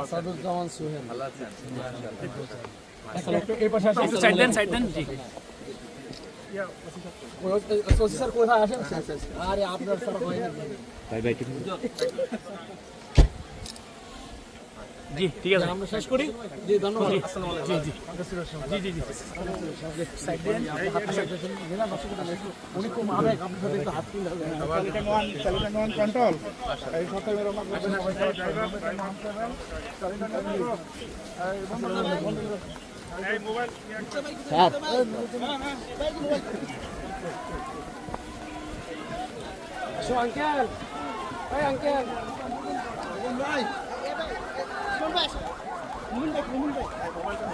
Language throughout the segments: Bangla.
আসাদুজ্জামান সোহেল। ভালো আছেন? এই পাশে আসেন, একটু সাইড দেন জি। ওসি স্যার কোথায় আসেন? আরে আপনার স্যার হয় না। জি ঠিক আছে, আমরা শেষ করি। জি ধন্যবাদ। জি জি জি জি সাইড দেন। উনি খুব আবেগ, আপনার সাথে একটু হাত তুলে কন্ট্রোল এই সপ্তাহে মেরো না আঙ্কেল, এই আঙ্কেল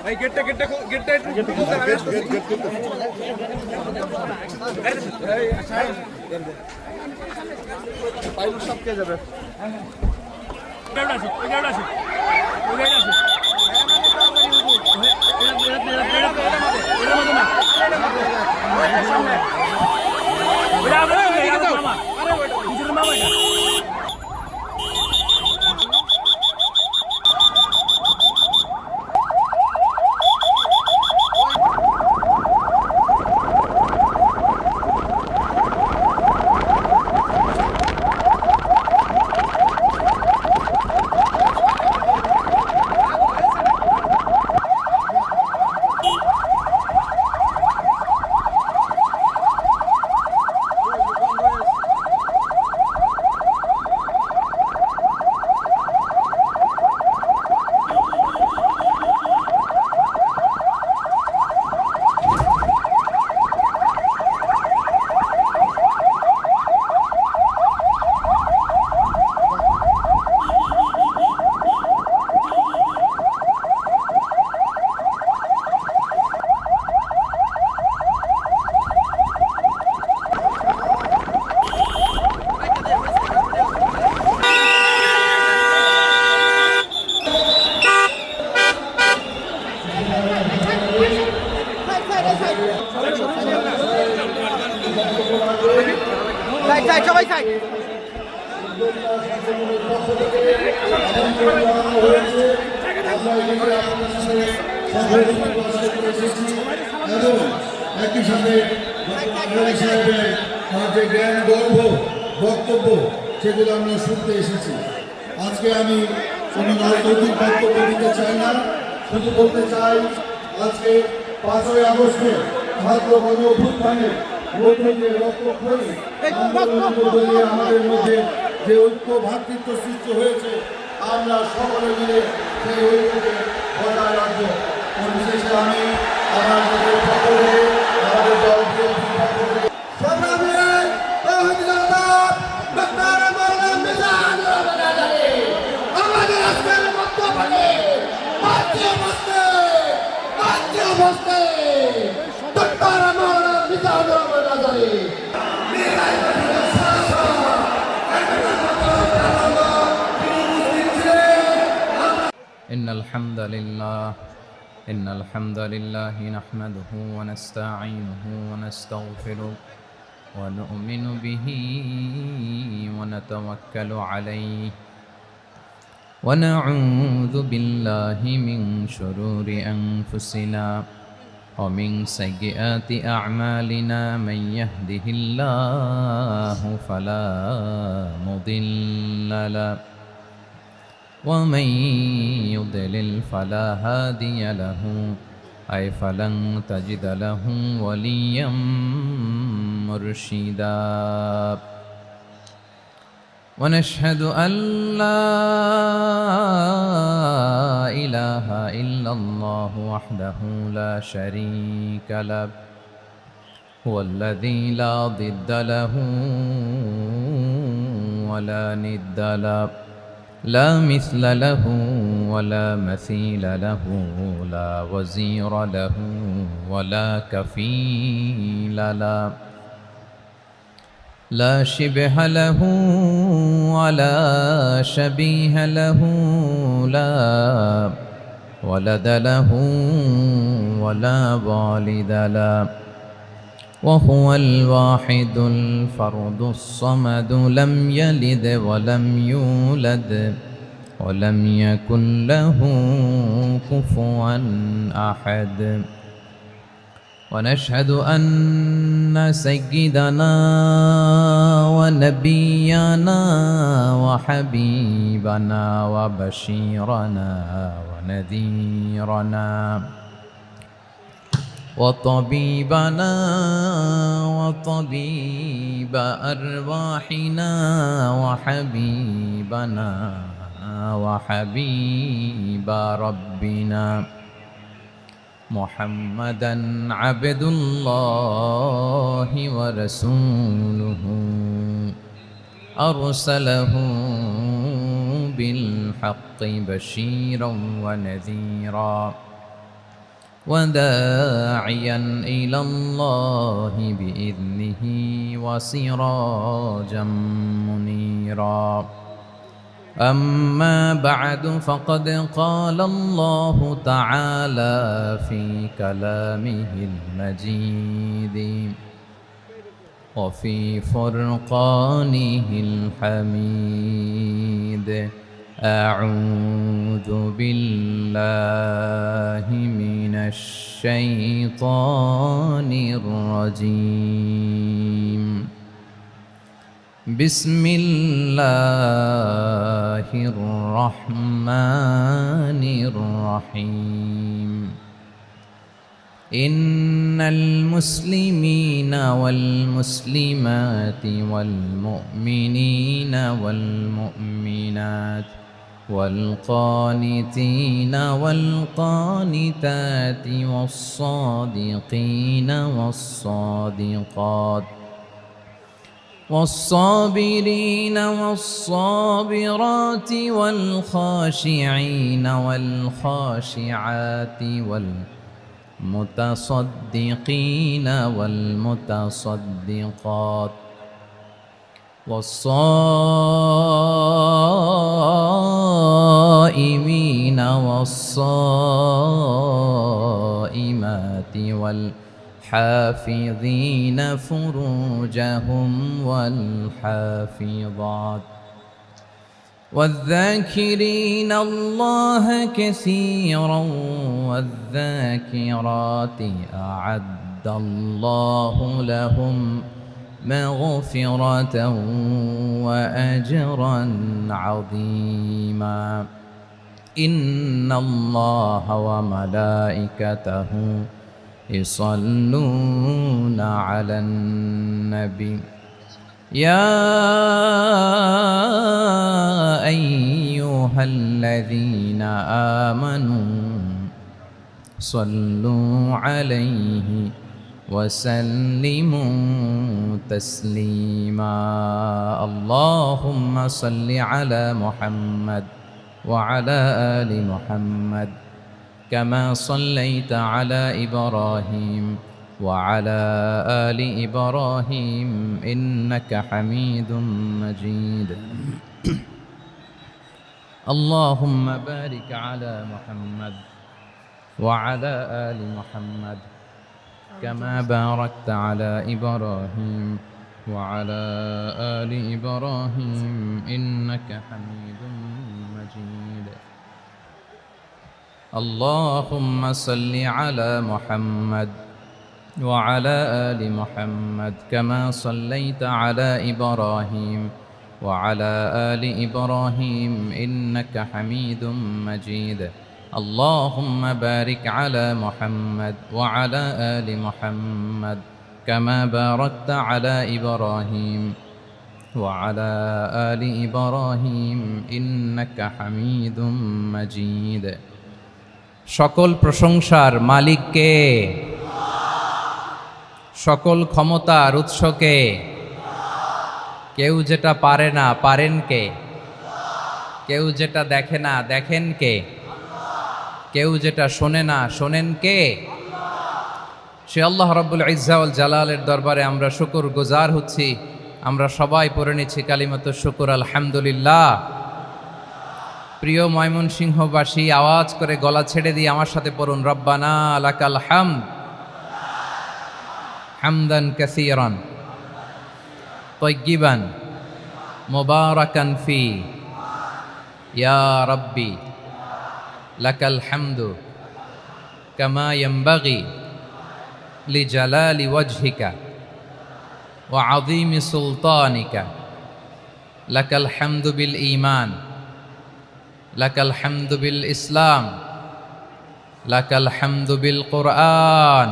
এই গেটটা একটু পাইলট সব কে যাবে? ওইটা আছে, ওইটা আছে, ওইটা আছে। সবাই সাইড। একই সাথে সাহেবের যে জ্ঞান গর্ব বক্তব্য সেগুলো আমরা শুনতে এসেছি। আজকে আমি কোনো রাজনৈতিক বক্তব্য দিতে চাই না, শুধু বলতে চাই আজকে 5ই আগস্টে ছাত্র গণ অভ্যুত্থানের মধ্যে যে রক্তক্ষয়ী আন্দোলনের মধ্যে দিয়ে আমাদের মধ্যে যে ঐক্য ভ্রাতৃত্ব সৃষ্টি হয়েছে, আমরা সকলে মিলে সেই ঐক্যকে বজায় রাখবো। বিশেষে আমি আমাদের সকলে আমাদের দলকে আমাদের আজকের বক্তব্যে إن الحمد لله نحمده ونستعينه ونستغفره ونؤمن به ونتوكل عليه ونعوذ بالله من شرور أنفسنا ومن سيئات أعمالنا من يهده الله فلا مضل له ومن يضلل فلا هادي له أي فلن تجد له وليا مرشدا ونشهد أن لا إله إلا الله وحده لا شريك له هو الذي لا ضد له ولا ند له لا مثل له ولا مثيل له لا وزير له ولا كفيل له لا شبه له ولا شبيه له لا ولد له ولا والد له وهو الواحد الفرد الصمد لم يلد ولم يولد ولم يكن له كفوا أحد. ونشهد أن سيدنا ونبينا وحبيبنا وبشيرنا ونذيرنا وطبيبنا وطبيب أرواحنا وحبيبنا وحبيب ربنا محمدًا عبد الله ورسوله أرسله بالحق بشيرا ونذيرا وداعيا إلى الله بإذنه وسراجا منيرا. أما بعد فقد قال الله تعالى في كلامه المجيد وفي فرقانه الحميد أعوذ بالله من الشيطان الرجيم بسم الله الرحمن الرحيم إن المسلمين والمسلمات والمؤمنين والمؤمنات والقانتين والقانتات والصادقين والصادقات والصابرين والصابرات والخاشعين والخاشعات والمتصدقين والمتصدقات والصائمين والصائمات والحافظين فروجهم والحافظات والذاكرين الله كثيرا والذاكرات أعد الله لهم مغفرة وأجرا عظيما. إن الله وملائكته يصلون على النبي يا أيها الذين آمنوا صلوا عليه وسلموا تسليما. اللهم صل على محمد وعلى آل محمد كما صليت على إبراهيم وعلى آل إبراهيم إنك حميد مجيد. اللهم بارك على محمد وعلى آل محمد كما باركت على إبراهيم وعلى آل إبراهيم إنك حميد مجيد. اللهم صل على محمد وعلى آل محمد كما صليت على إبراهيم وعلى آل إبراهيم إنك حميد مجيد. اللهم بارك على محمد وعلى آل محمد كما باركت على إبراهيم وعلى آل إبراهيم إنك حميد مجيد. সকল প্রশংসার মালিক কে? সকল ক্ষমতার উৎস কে? কেউ যেটা পারে না পারেন কে? কেউ যেটা দেখে না দেখেন কে? কেউ যেটা শোনে না শোনেন কে? সে আল্লাহ রাব্বুল ইজ্জা ওয়াল জালালের দরবারে আমরা শুকর গুজার হচ্ছি। আমরা সবাই পড়ে নিচ্ছি কালিমাতুশ শুকর আলহামদুলিল্লাহ। প্রিয় ময়মনসিংহবাসী, আওয়াজ করে গলা ছেড়ে দিয়ে আমার সাথে পড়ুন, রব্বানা লাকাল হামদ হামদান কাসীরান তাইয়্যিবান মুবারাকান ফি ইয়া রাব্বি লাকাল হামদু কামা ইয়ানবাগি লিজালালি ওয়াজহিকা ওয়া আযীমি সুলতানিকা লাকাল হামদু বিল ঈমান লাকাল হামদু বিল ইসলাম লাকাল হামদু বিল কুরআন।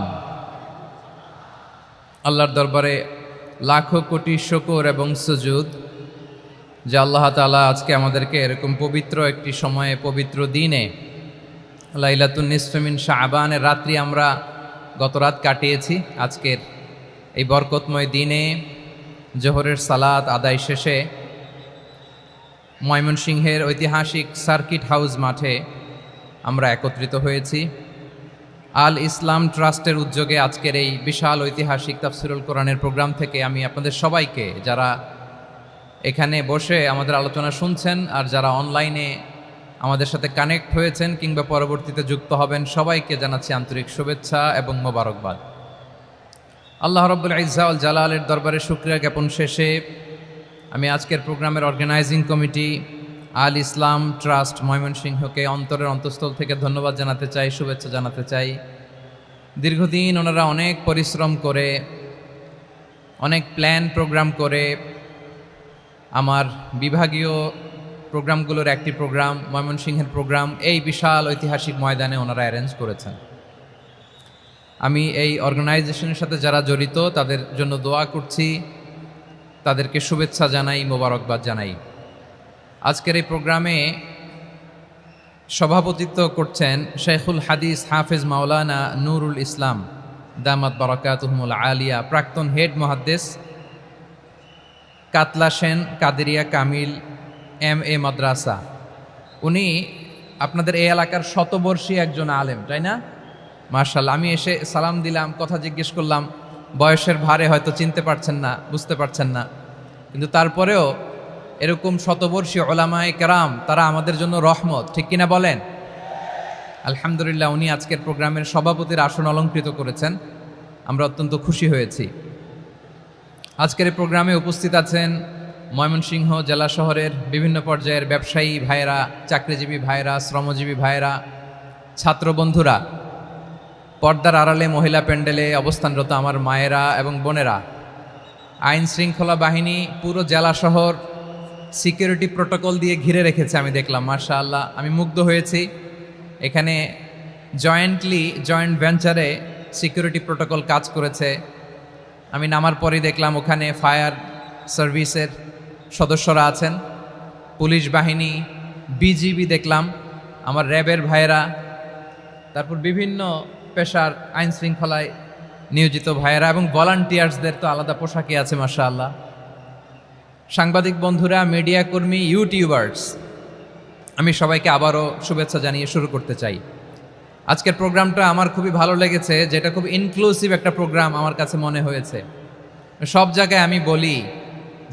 আল্লাহর দরবারে লাখো কোটি শুকর এবং সুজুদ যে আল্লাহ তাআলা আজকে আমাদেরকে এরকম পবিত্র একটি সময়ে পবিত্র দিনে লাইলাতুন নিসফে মিন শাবানের রাত্রি আমরা গত রাত কাটিয়েছি। আজকের এই বরকতময় দিনে জোহরের সালাত আদায় শেষে ময়মনসিংহের ঐতিহাসিক সার্কিট হাউস মাঠে আমরা একত্রিত হয়েছি। আল ইসলাম ট্রাস্টের উদ্যোগে আজকের এই বিশাল ঐতিহাসিক তাফসিরুল কোরআনের প্রোগ্রাম থেকে আমি আপনাদের সবাইকে, যারা এখানে বসে আমাদের আলোচনা শুনছেন আর যারা অনলাইনে আমাদের সাথে কানেক্ট হয়েছেন কিংবা পরবর্তীতে যুক্ত হবেন, সবাইকে জানাচ্ছি আন্তরিক শুভেচ্ছা এবং মোবারকবাদ। আল্লাহ রাব্বুল ইজ্জা ওয়াল জালালের দরবারে শুকরিয়া জ্ঞাপন শেষে আমি আজকের প্রোগ্রামের অর্গানাইজিং কমিটি আল ইসলাম ট্রাস্ট ময়মনসিংহকে অন্তরের অন্তঃস্থল থেকে ধন্যবাদ জানাতে চাই, শুভেচ্ছা জানাতে চাই। দীর্ঘদিন ওনারা অনেক পরিশ্রম করে, অনেক প্ল্যান প্রোগ্রাম করে আমার বিভাগীয় প্রোগ্রামগুলোর একটি প্রোগ্রাম, ময়মনসিংহের প্রোগ্রাম, এই বিশাল ঐতিহাসিক ময়দানে ওনারা অ্যারেঞ্জ করেছেন। আমি এই অর্গানাইজেশনের সাথে যারা জড়িত তাদের জন্য দোয়া করছি, তাদেরকে শুভেচ্ছা জানাই, মোবারকবাদ জানাই। আজকের এই প্রোগ্রামে সভাপতিত্ব করছেন শেখুল হাদিস হাফেজ মাওলানা নুরুল ইসলাম দামাত বারাকাতুহুমুল আলিয়া, প্রাক্তন হেড মুহাদ্দিস কাতলা সেন কাদেরিয়া কামিল MA মাদ্রাসা। উনি আপনাদের এই এলাকার শতবর্ষী একজন আলেম, তাই না? মাশাআল্লাহ। আমি এসে সালাম দিলাম, কথা জিজ্ঞেস করলাম, বয়সের ভারে হয়তো চিনতে পারছেন না, বুঝতে পারছেন না, কিন্তু তারপরেও এরকম শতবর্ষী ওলামায়ে কেরাম তারা আমাদের জন্য রহমত, ঠিক কিনা বলেন? আলহামদুলিল্লাহ, উনি আজকের প্রোগ্রামের সভাপতির আসন অলঙ্কৃত করেছেন, আমরা অত্যন্ত খুশি হয়েছি। আজকের এই প্রোগ্রামে উপস্থিত আছেন ময়মনসিংহ জেলা শহরের বিভিন্ন পর্যায়ের ব্যবসায়ী ভাইয়েরা, চাকরিজীবী ভাইয়েরা, শ্রমজীবী ভাইয়েরা, ছাত্র বন্ধুরা, পর্দার আড়ালে মহিলা প্যান্ডেলে অবস্থানরত আমার মায়েরা এবং বোনেরা, আইন শৃঙ্খলা বাহিনী পুরো জেলা শহর সিকিউরিটি প্রোটোকল দিয়ে ঘিরে রেখেছে, আমি দেখলাম। মাশাআল্লাহ, আমি মুগ্ধ হয়েছি। এখানে জয়েন্ট ভেঞ্চারে সিকিউরিটি প্রোটোকল কাজ করেছে। আমি নামার পরই দেখলাম ওখানে ফায়ার সার্ভিসের সদস্যরা আছেন, পুলিশ বাহিনী, বিজিবি দেখলাম, আমার র্যাবের ভাইয়েরা, তারপর বিভিন্ন পেশার আইন শৃঙ্খলায় নিয়োজিত ভাইয়েরা এবং ভলান্টিয়ার্সদের তো আলাদা পোশাকই আছে মাশাআল্লাহ। সাংবাদিক বন্ধুরা, মিডিয়া কর্মী, ইউটিউবার্স, আমি সবাইকে আবারও শুভেচ্ছা জানিয়ে শুরু করতে চাই। আজকের প্রোগ্রামটা আমার খুবই ভালো লেগেছে, যেটা খুব ইনক্লুসিভ একটা প্রোগ্রাম আমার কাছে মনে হয়েছে। সব জায়গায় আমি বলি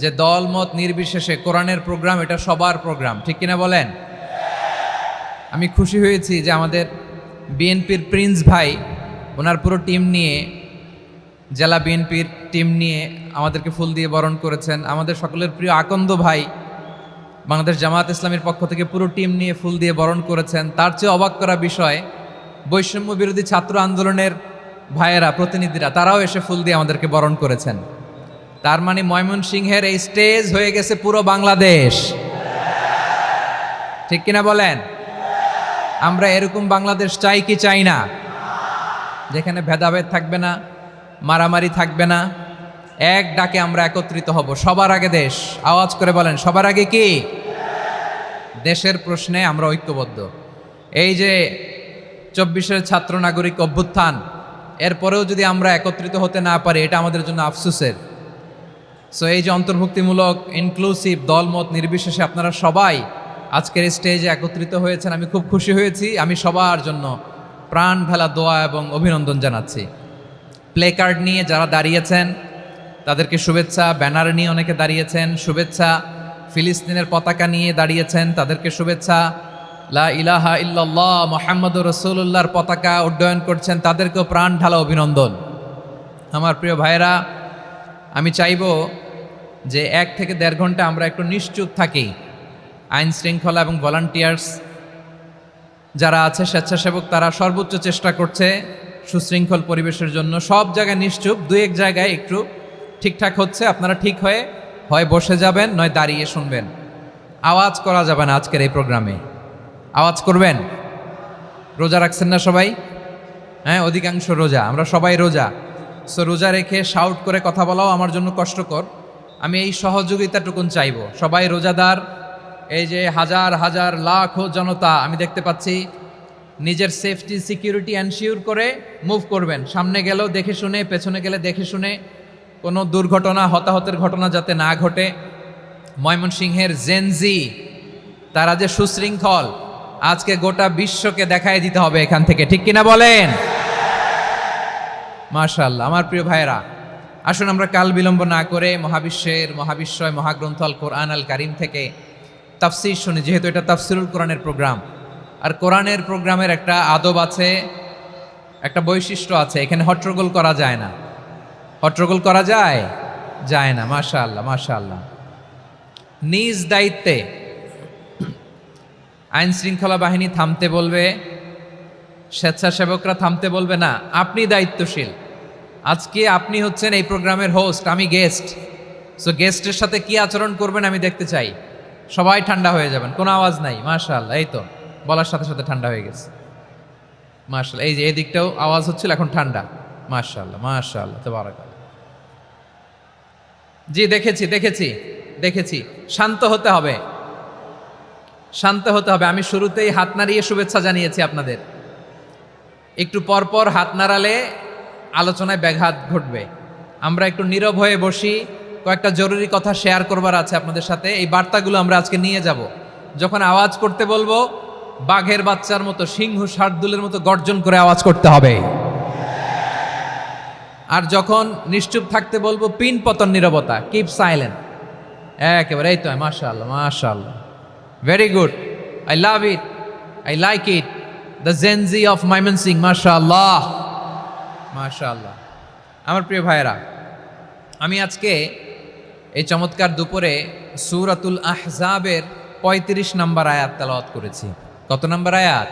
যে দলমত নির্বিশেষে কোরআনের প্রোগ্রাম এটা সবার প্রোগ্রাম, ঠিক কিনা বলেন? আমি খুশি হয়েছি যে আমাদের বিএনপির প্রিন্স ভাই ওনার পুরো টিম নিয়ে, জেলা বিএনপির টিম নিয়ে আমাদেরকে ফুল দিয়ে বরণ করেছেন। আমাদের সকলের প্রিয় আকন্দ ভাই বাংলাদেশ জামায়াত ইসলামীর পক্ষ থেকে পুরো টিম নিয়ে ফুল দিয়ে বরণ করেছেন। তার চেয়ে অবাক করা বিষয়, বৈষম্য বিরোধী ছাত্র আন্দোলনের ভাইয়েরা, প্রতিনিধিরা, তারাও এসে ফুল দিয়ে আমাদেরকে বরণ করেছেন। তার মানে ময়মনসিংহের এই স্টেজ হয়ে গেছে পুরো বাংলাদেশ, ঠিক কিনা বলেন? আমরা এরকম বাংলাদেশ চাই কি চাই না? যেখানে ভেদাভেদ থাকবে না, মারামারি থাকবে না, এক ডাকে আমরা একত্রিত হব। সবার আগে দেশ, আওয়াজ করে বলেন, সবার আগে কি? দেশের প্রশ্নে আমরা ঐক্যবদ্ধ। এই যে 24-এর ছাত্র নাগরিক অভ্যুত্থান, এরপরেও যদি আমরা একত্রিত হতে না পারি, এটা আমাদের জন্য আফসোসের। সো এই যে অন্তর্ভুক্তিমূলক, ইনক্লুসিভ, দলমত নির্বিশেষে আপনারা সবাই আজকের স্টেজে একত্রিত হয়েছেন, আমি খুব খুশি হয়েছি। আমি সবার জন্য প্রাণ ঢালা দোয়া এবং অভিনন্দন জানাচ্ছি। প্লে কার্ড নিয়ে যারা দাঁড়িয়েছেন তাদেরকে শুভেচ্ছা, ব্যানার নিয়ে অনেকে দাঁড়িয়েছেন শুভেচ্ছা, ফিলিস্তিনের পতাকা নিয়ে দাঁড়িয়েছেন তাদেরকে শুভেচ্ছা, লা ইলাহা ইল্লাল্লাহ মুহাম্মাদুর রাসূলুল্লাহর পতাকা উড্ডয়ন করছেন তাদেরকেও প্রাণ ঢালা অভিনন্দন। আমার প্রিয় ভাইয়েরা, আমি চাইব যে 1 থেকে 1.5 ঘন্টা আমরা একটু নিশ্চুপ থাকি, আইন শৃঙ্খলা এবং ভলান্টিয়ার্স যারা আছে স্বেচ্ছাসেবক, তারা সর্বোচ্চ চেষ্টা করছে সুশৃঙ্খল পরিবেশের জন্য। সব জায়গায় নিশ্চুপ, দুই এক জায়গায় একটু ঠিকঠাক হচ্ছে। আপনারা ঠিক হয়ে হয় বসে যাবেন, নয় দাঁড়িয়ে শুনবেন। আওয়াজ করা যাবে না আজকের এই প্রোগ্রামে। আওয়াজ করবেন? রোজা রাখছেন না সবাই? হ্যাঁ, অধিকাংশ রোজা, আমরা সবাই রোজা। সো রোজা রেখে শাউট করে কথা বলাও আমার জন্য কষ্টকর। আমি এই সহযোগিতাটুকুন চাইব। সবাই রোজাদার, এই যে হাজার হাজার লাখো জনতা আমি দেখতে পাচ্ছি, নিজের সেফটি সিকিউরিটি এনশিওর করে মুভ করবেন। সামনে গেলেও দেখে শুনে, পেছনে গেলে দেখে শুনে, কোনো দুর্ঘটনা হতাহতের ঘটনা যাতে না ঘটে। ময়মনসিংহের জেনজি তারা যে সুশৃঙ্খল, আজকে গোটা বিশ্বকে দেখায় দিতে হবে এখান থেকে, ঠিক কিনা বলেন? মাশাআল্লাহ। আমার প্রিয় ভাইয়েরা, আসুন আমরা কাল বিলম্ব না করে মহাবিশ্বয় মহাগ্রন্থ আল কোরআন আল কারিম থেকে তাফসির শুনি। যেহেতু এটা তাফসিরুল কোরআনের প্রোগ্রাম, আর কোরআনের প্রোগ্রামের একটা আদব আছে, একটা বৈশিষ্ট্য আছে। এখানে হট্টগোল করা যায় না। হট্টগোল করা যায় না। মাশাআল্লাহ, মাশাআল্লাহ। নিজ দায়িত্বে আইন শৃঙ্খলা বাহিনী থামতে বলবে, স্বেচ্ছাসেবকরা থামতে বলবে না। আপনি দায়িত্বশীল। আজকে আপনি হচ্ছেন এই প্রোগ্রামের হোস্ট, আমি গেস্ট। সো গেস্টের সাথে কি আচরণ করবেন আমি দেখতে চাই। সবাই ঠান্ডা হয়ে যাবেন, কোনো আওয়াজ নাই। মাশাআল্লাহ, এই তো বলার সাথে সাথে ঠান্ডা হয়ে গেছে। মাশাআল্লাহ, এই যে এই দিকটাও আওয়াজ হচ্ছিল, এখন ঠান্ডা। মাশাআল্লাহ, মাশাআল্লাহ, তাবারাকাল্লাহ। জি, দেখেছি। শান্ত হতে হবে, শান্ত হতে হবে। আমি শুরুতেই হাত নাড়িয়ে শুভেচ্ছা জানিয়েছি আপনাদের। একটু পরপর হাত নাড়ালে আলোচনায় ব্যাঘাত ঘটবে। আমরা একটু নীরব হয়ে বসি, কয়েকটা জরুরি কথা শেয়ার করবার আছে আপনাদের সাথে। এই বার্তাগুলো আমরা আজকে নিয়ে যাব। যখন আওয়াজ করতে বলবো, বাঘের বাচ্চার মতো, সিংহ শার্দুলের মতো গর্জন করে আওয়াজ করতে হবে। আর যখন নিশ্চুপ থাকতে বলবো, পিন পতন নীরবতা, কিপ সাইলেন্ট। একেবারে এই তো। মাশাআল্লাহ, মাশাআল্লাহ, very good, I love it, I like it, the Gen Z of Mymensingh. মাশাআল্লাহ, মাশাআল্লাহ। আমার প্রিয় ভাইয়েরা, আমি আজকে এই চমৎকার দুপুরে সূরাতুল আহজাবের 35 নম্বর আয়াত তেলাওয়াত করেছি। কত নম্বর আয়াত?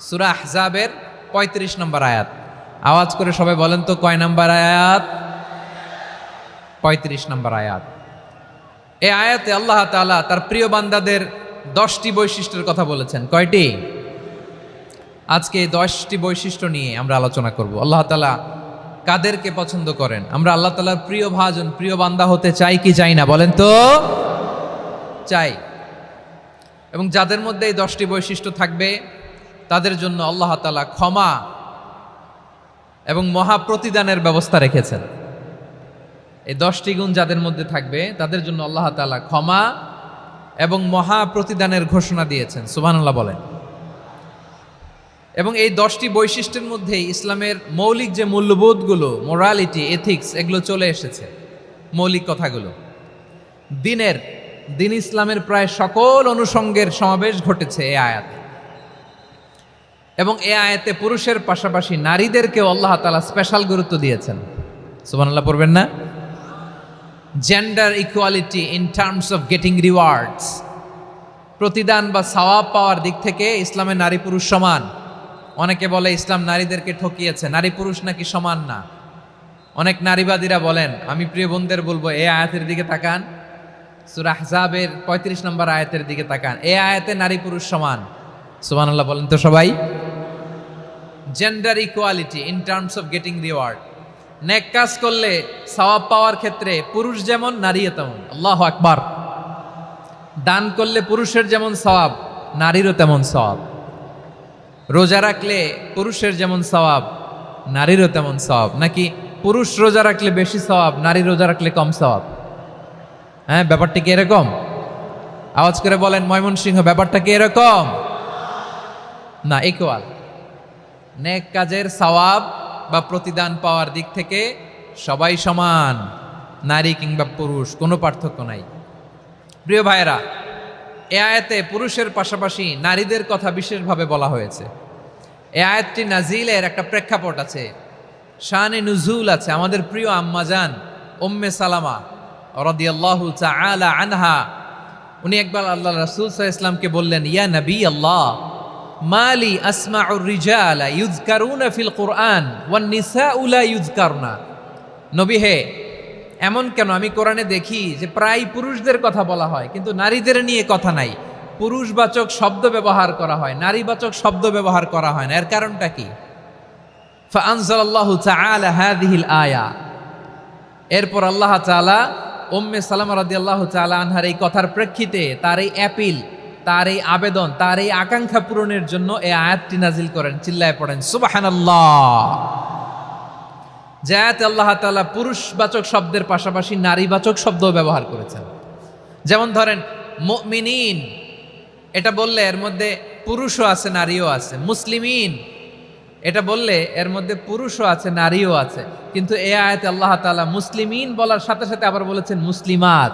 সূরা আহজাবের 35 নম্বর আয়াত। আওয়াজ করে সবাই বলেন তো, কয় নম্বর আয়াত? 35 নম্বর আয়াত। এই আয়াতে আল্লাহ তাআলা তার প্রিয় বান্দাদের 10টি বৈশিষ্ট্যের কথা বলেছেন। কয়টি? আজকে এই 10টি বৈশিষ্ট্য নিয়ে আমরা আলোচনা করব। আল্লাহ তাআলা কাদেরকে পছন্দ করেন? আমরা আল্লাহ তাআলার প্রিয় ভাজন, প্রিয় বান্দা হতে চাই কি চাই না? বলেন তো। চাই। এবং যাদের মধ্যে এই 10টি বৈশিষ্ট্য থাকবে, তাদের জন্য আল্লাহ তাআলা ক্ষমা এবং মহা প্রতিদানের ব্যবস্থা রেখেছেন। এই 10টি গুণ যাদের মধ্যে থাকবে, তাদের জন্য আল্লাহ তাআলা ক্ষমা এবং মহা প্রতিদানের ঘোষণা দিয়েছেন। সুবহানাল্লাহ বলেন। এবং এই 10টি বৈশিষ্ট্যের মধ্যে ইসলামের মৌলিক যে মূল্যবোধগুলো, মোরালিটি, এথিক্স, এগুলো চলে এসেছে। মৌলিক কথাগুলো দিন ইসলামের প্রায় সকল অনুষঙ্গের সমাবেশ ঘটেছে এই আয়াতে। এবং এই আয়াতে পুরুষের পাশাপাশি নারীদেরকেও আল্লাহ তাআলা স্পেশাল গুরুত্ব দিয়েছেন। সুবহানাল্লাহ পড়বেন না? Gender equality in terms of getting rewards, প্রতিদান বা সওয়াব পাওয়ার দিক থেকে ইসলামে নারী পুরুষ সমান। অনেকে বলে ইসলাম নারীদেরকে ঠকিয়েছে, নারী পুরুষ নাকি সমান না। অনেক নারীবাদীরা বলেন, আমি প্রিয় বোনদের বলবো, এই আয়াতের দিকে তাকান, সূরা আহজাবের 35 নম্বর আয়াতের দিকে তাকান। এই আয়াতে নারী পুরুষ সমান। সুবহানাল্লাহ বলেন তো সবাই। Gender equality in terms of getting reward, নেক কাজ করলে সওয়াব পাওয়ার ক্ষেত্রে পুরুষ যেমন, নারীও তেমন। আল্লাহু আকবার। দান করলে পুরুষের যেমন সওয়াব, নারীরও তেমন সওয়াব। রোজা রাখলে পুরুষের যেমন সওয়াব, নারীরও তেমন সওয়াব। নাকি পুরুষ রোজা রাখলে বেশি সওয়াব, নারী রোজা রাখলে কম সওয়াব? হ্যাঁ, ব্যাপারটা কি এরকম? আওয়াজ করে বলেন ময়মনসিংহ, ব্যাপারটা কি এরকম? না, ইকুয়াল। নেক কাজের সওয়াব বা প্রতিদান পাওয়ার দিক থেকে সবাই সমান, নারী কিংবা পুরুষ, কোনো পার্থক্য নাই। প্রিয় ভাইয়েরা, এ আয়াতে পুরুষের পাশাপাশি নারীদের কথা বিশেষভাবে বলা হয়েছে। এ আয়াতটি নাজিলের একটা প্রেক্ষাপট আছে, শানে নুজুল আছে। আমাদের প্রিয় আম্মাজান উম্মে সালামা রাদিয়াল্লাহু তাআলা আনহা, উনি একবার আল্লাহ রাসূল সাল্লাল্লাহু আলাইহি ওয়াসাল্লামকে বললেন, ইয়া নবী আল্লাহ, মালি আসমাউর রিজালা ইউযকারুনা ফিল কুরআন ওয়ান নিসাউ লা ইউযকারনা। নবী হে, এমন কেন আমি কোরআনে দেখি যে প্রায় পুরুষদের কথা বলা হয় কিন্তু নারীদের নিয়ে কথা নাই, পুরুষবাচক শব্দ ব্যবহার করা হয়, নারীবাচক শব্দ ব্যবহার করা হয় না, এর কারণটা কি? ফাআনজালাল্লাহু তাআলা হাযিহিল আয়া। এরপর আল্লাহ তাআলা উম্মে সালামা রাদিয়াল্লাহু তাআলা আনহার এই কথার প্রেক্ষিতে তার এই অ্যাপিল, তার এই আবেদন, তার এই আকাঙ্ক্ষা পূরণের জন্য এই আয়াতটি নাজিল করেন। চিল্লায় পড়েন সুবহানাল্লাহ। যে আয়াতে আল্লাহ তাআলা পুরুষবাচক শব্দের পাশাপাশি নারীবাচক শব্দ ব্যবহার করেছেন। যেমন ধরেন মুমিনিন, এটা বললে এর মধ্যে পুরুষও আছে নারীও আছে। মুসলিমিন, এটা বললে এর মধ্যে পুরুষও আছে নারীও আছে। কিন্তু এই আয়াতে আল্লাহ তাআলা মুসলিমিন বলার সাথে সাথে আবার বলেছেন মুসলিমাত।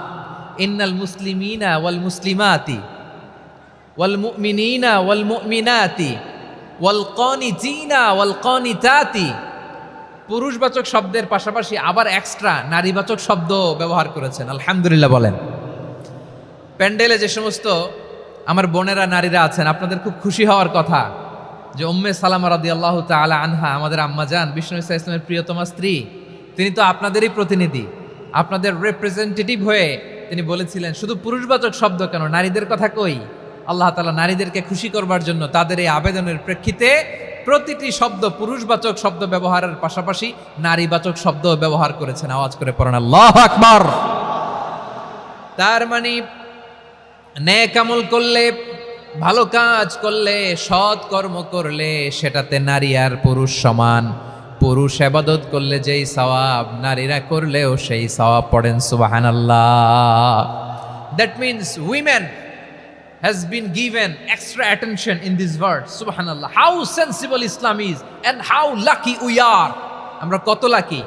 ইন্নাল মুসলিমিনা ওয়াল মুসলিমাতি ওয়াল মুমিনিনা ওয়াল মুমিনাতি ওয়াল কানিতিনা ওয়াল কানিতাতি। পুরুষবাচক শব্দের পাশাপাশি আবার এক্সট্রা নারীবাচক শব্দ ব্যবহার করেছেন। আলহামদুলিল্লাহ বলেন। প্যান্ডেলে যে সমস্ত আমার বোনেরা নারীরা আছেন, আপনাদের খুব খুশি হওয়ার কথা যে উম্মে সালামা রাদিয়াল্লাহু তাআলা আনহা, আমাদের আম্মাজান বিষ্ণু ইসা ইসলামের প্রিয়তমা স্ত্রী, তিনি তো আপনাদেরই প্রতিনিধি, আপনাদের রিপ্রেজেন্টেটিভ হয়ে তিনি বলেছিলেন শুধু পুরুষবাচক শব্দ কেন, নারীদের কথা কই। আল্লাহ তাআলা নারীদেরকে খুশি করবার জন্য তাদের এই আবেদনের প্রেক্ষিতে প্রতিটি শব্দ পুরুষবাচক শব্দ ব্যবহারের পাশাপাশি নারীবাচক শব্দ ব্যবহার করেছেন। আওয়াজ করে পড়েন আল্লাহু আকবার। তার মানে নেক আমল করলে, ভালো কাজ করলে, সৎ কর্ম করলে সেটাতে নারী আর পুরুষ সমান। পুরুষ ইবাদত করলে যেই সওয়াব, নারীরা করলেও সেই সওয়াব। পড়েন সুবহানাল্লাহ। That means women has been given extra attention in this verse. Subhanallah. How sensible Islam is and how lucky we are. আমরা কত লাকি।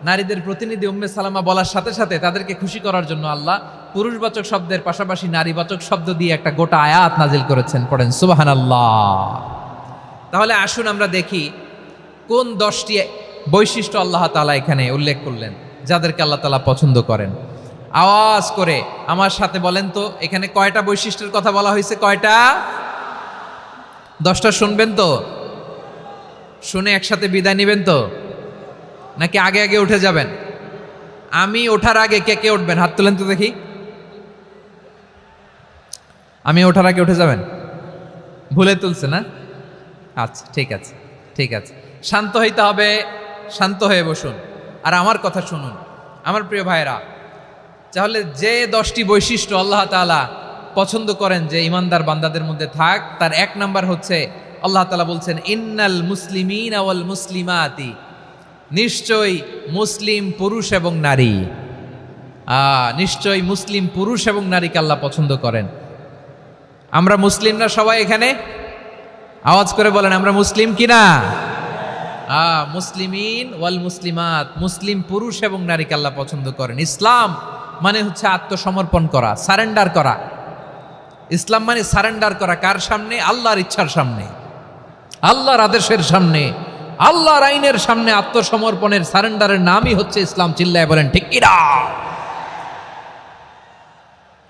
নারীদের প্রতিনিধি উম্মে সালামা বলার সাথে সাথে তাদেরকে খুশি করার জন্য আল্লাহ পুরুষবাচক শব্দের পাশাপাশি নারীবাচক শব্দ দিয়ে একটা গোটা আয়াত নাজিল করেছেন। পড়েন সুবহানাল্লাহ। তাহলে আসুন আমরা দেখি কোন 10টি বৈশিষ্ট্য আল্লাহ তাআলা এখানে উল্লেখ করলেন যাদেরকে আল্লাহ তাআলা পছন্দ করেন। আওয়াজ করে আমার সাথে বলেন তো, এখানে কয়টা বৈশিষ্ট্যের কথা বলা হয়েছে? কয়টা? 10টা শুনবেন তো? শুনে একসাথে বিদায় নেবেন তো, নাকি আগে আগে উঠে যাবেন? আমি ওঠার আগে কে কে উঠবেন? হাত তুলেন তো দেখি। আমি ওঠার আগে উঠে যাবেন? ভুলে তুলছে না? আচ্ছা, ঠিক আছে, ঠিক আছে। শান্ত হইতে হবে, শান্ত হয়ে বসুন আর আমার কথা শুনুন আমার প্রিয় ভাইরা। তাহলে যে 10টি বৈশিষ্ট্য আল্লাহ তাআলা পছন্দ করেন যে ইমানদার বান্দাদের মধ্যে থাক, তার 1 নাম্বার হচ্ছে আল্লাহ তাআলা বলছেন ইন্নাল মুসলিমিনা ওয়াল মুসলিমাতি। নিশ্চয়ই মুসলিম পুরুষ এবং নারী, নিশ্চয়ই মুসলিম পুরুষ এবং নারীকে আল্লাহ পছন্দ করেন। আমরা মুসলিম না সবাই এখানে? আওয়াজ করে বলেন আমরা মুসলিম কিনা? মুসলিমিন ওয়াল মুসলিমাত, মুসলিম পুরুষ এবং নারীকে আল্লাহ পছন্দ করেন। ইসলাম মানে হচ্ছে আত্মসমর্পণ করা, সারেন্ডার করা। ইসলাম মানে সারেন্ডার করা। কার সামনে? আল্লাহর ইচ্ছার সামনে, আল্লাহর আদেশের সামনে, আল্লাহর আইনের সামনে আত্মসমর্পণের, সারেন্ডারের নামই হচ্ছে ইসলাম। চিল্লায় বলেন ঠিক কিনা?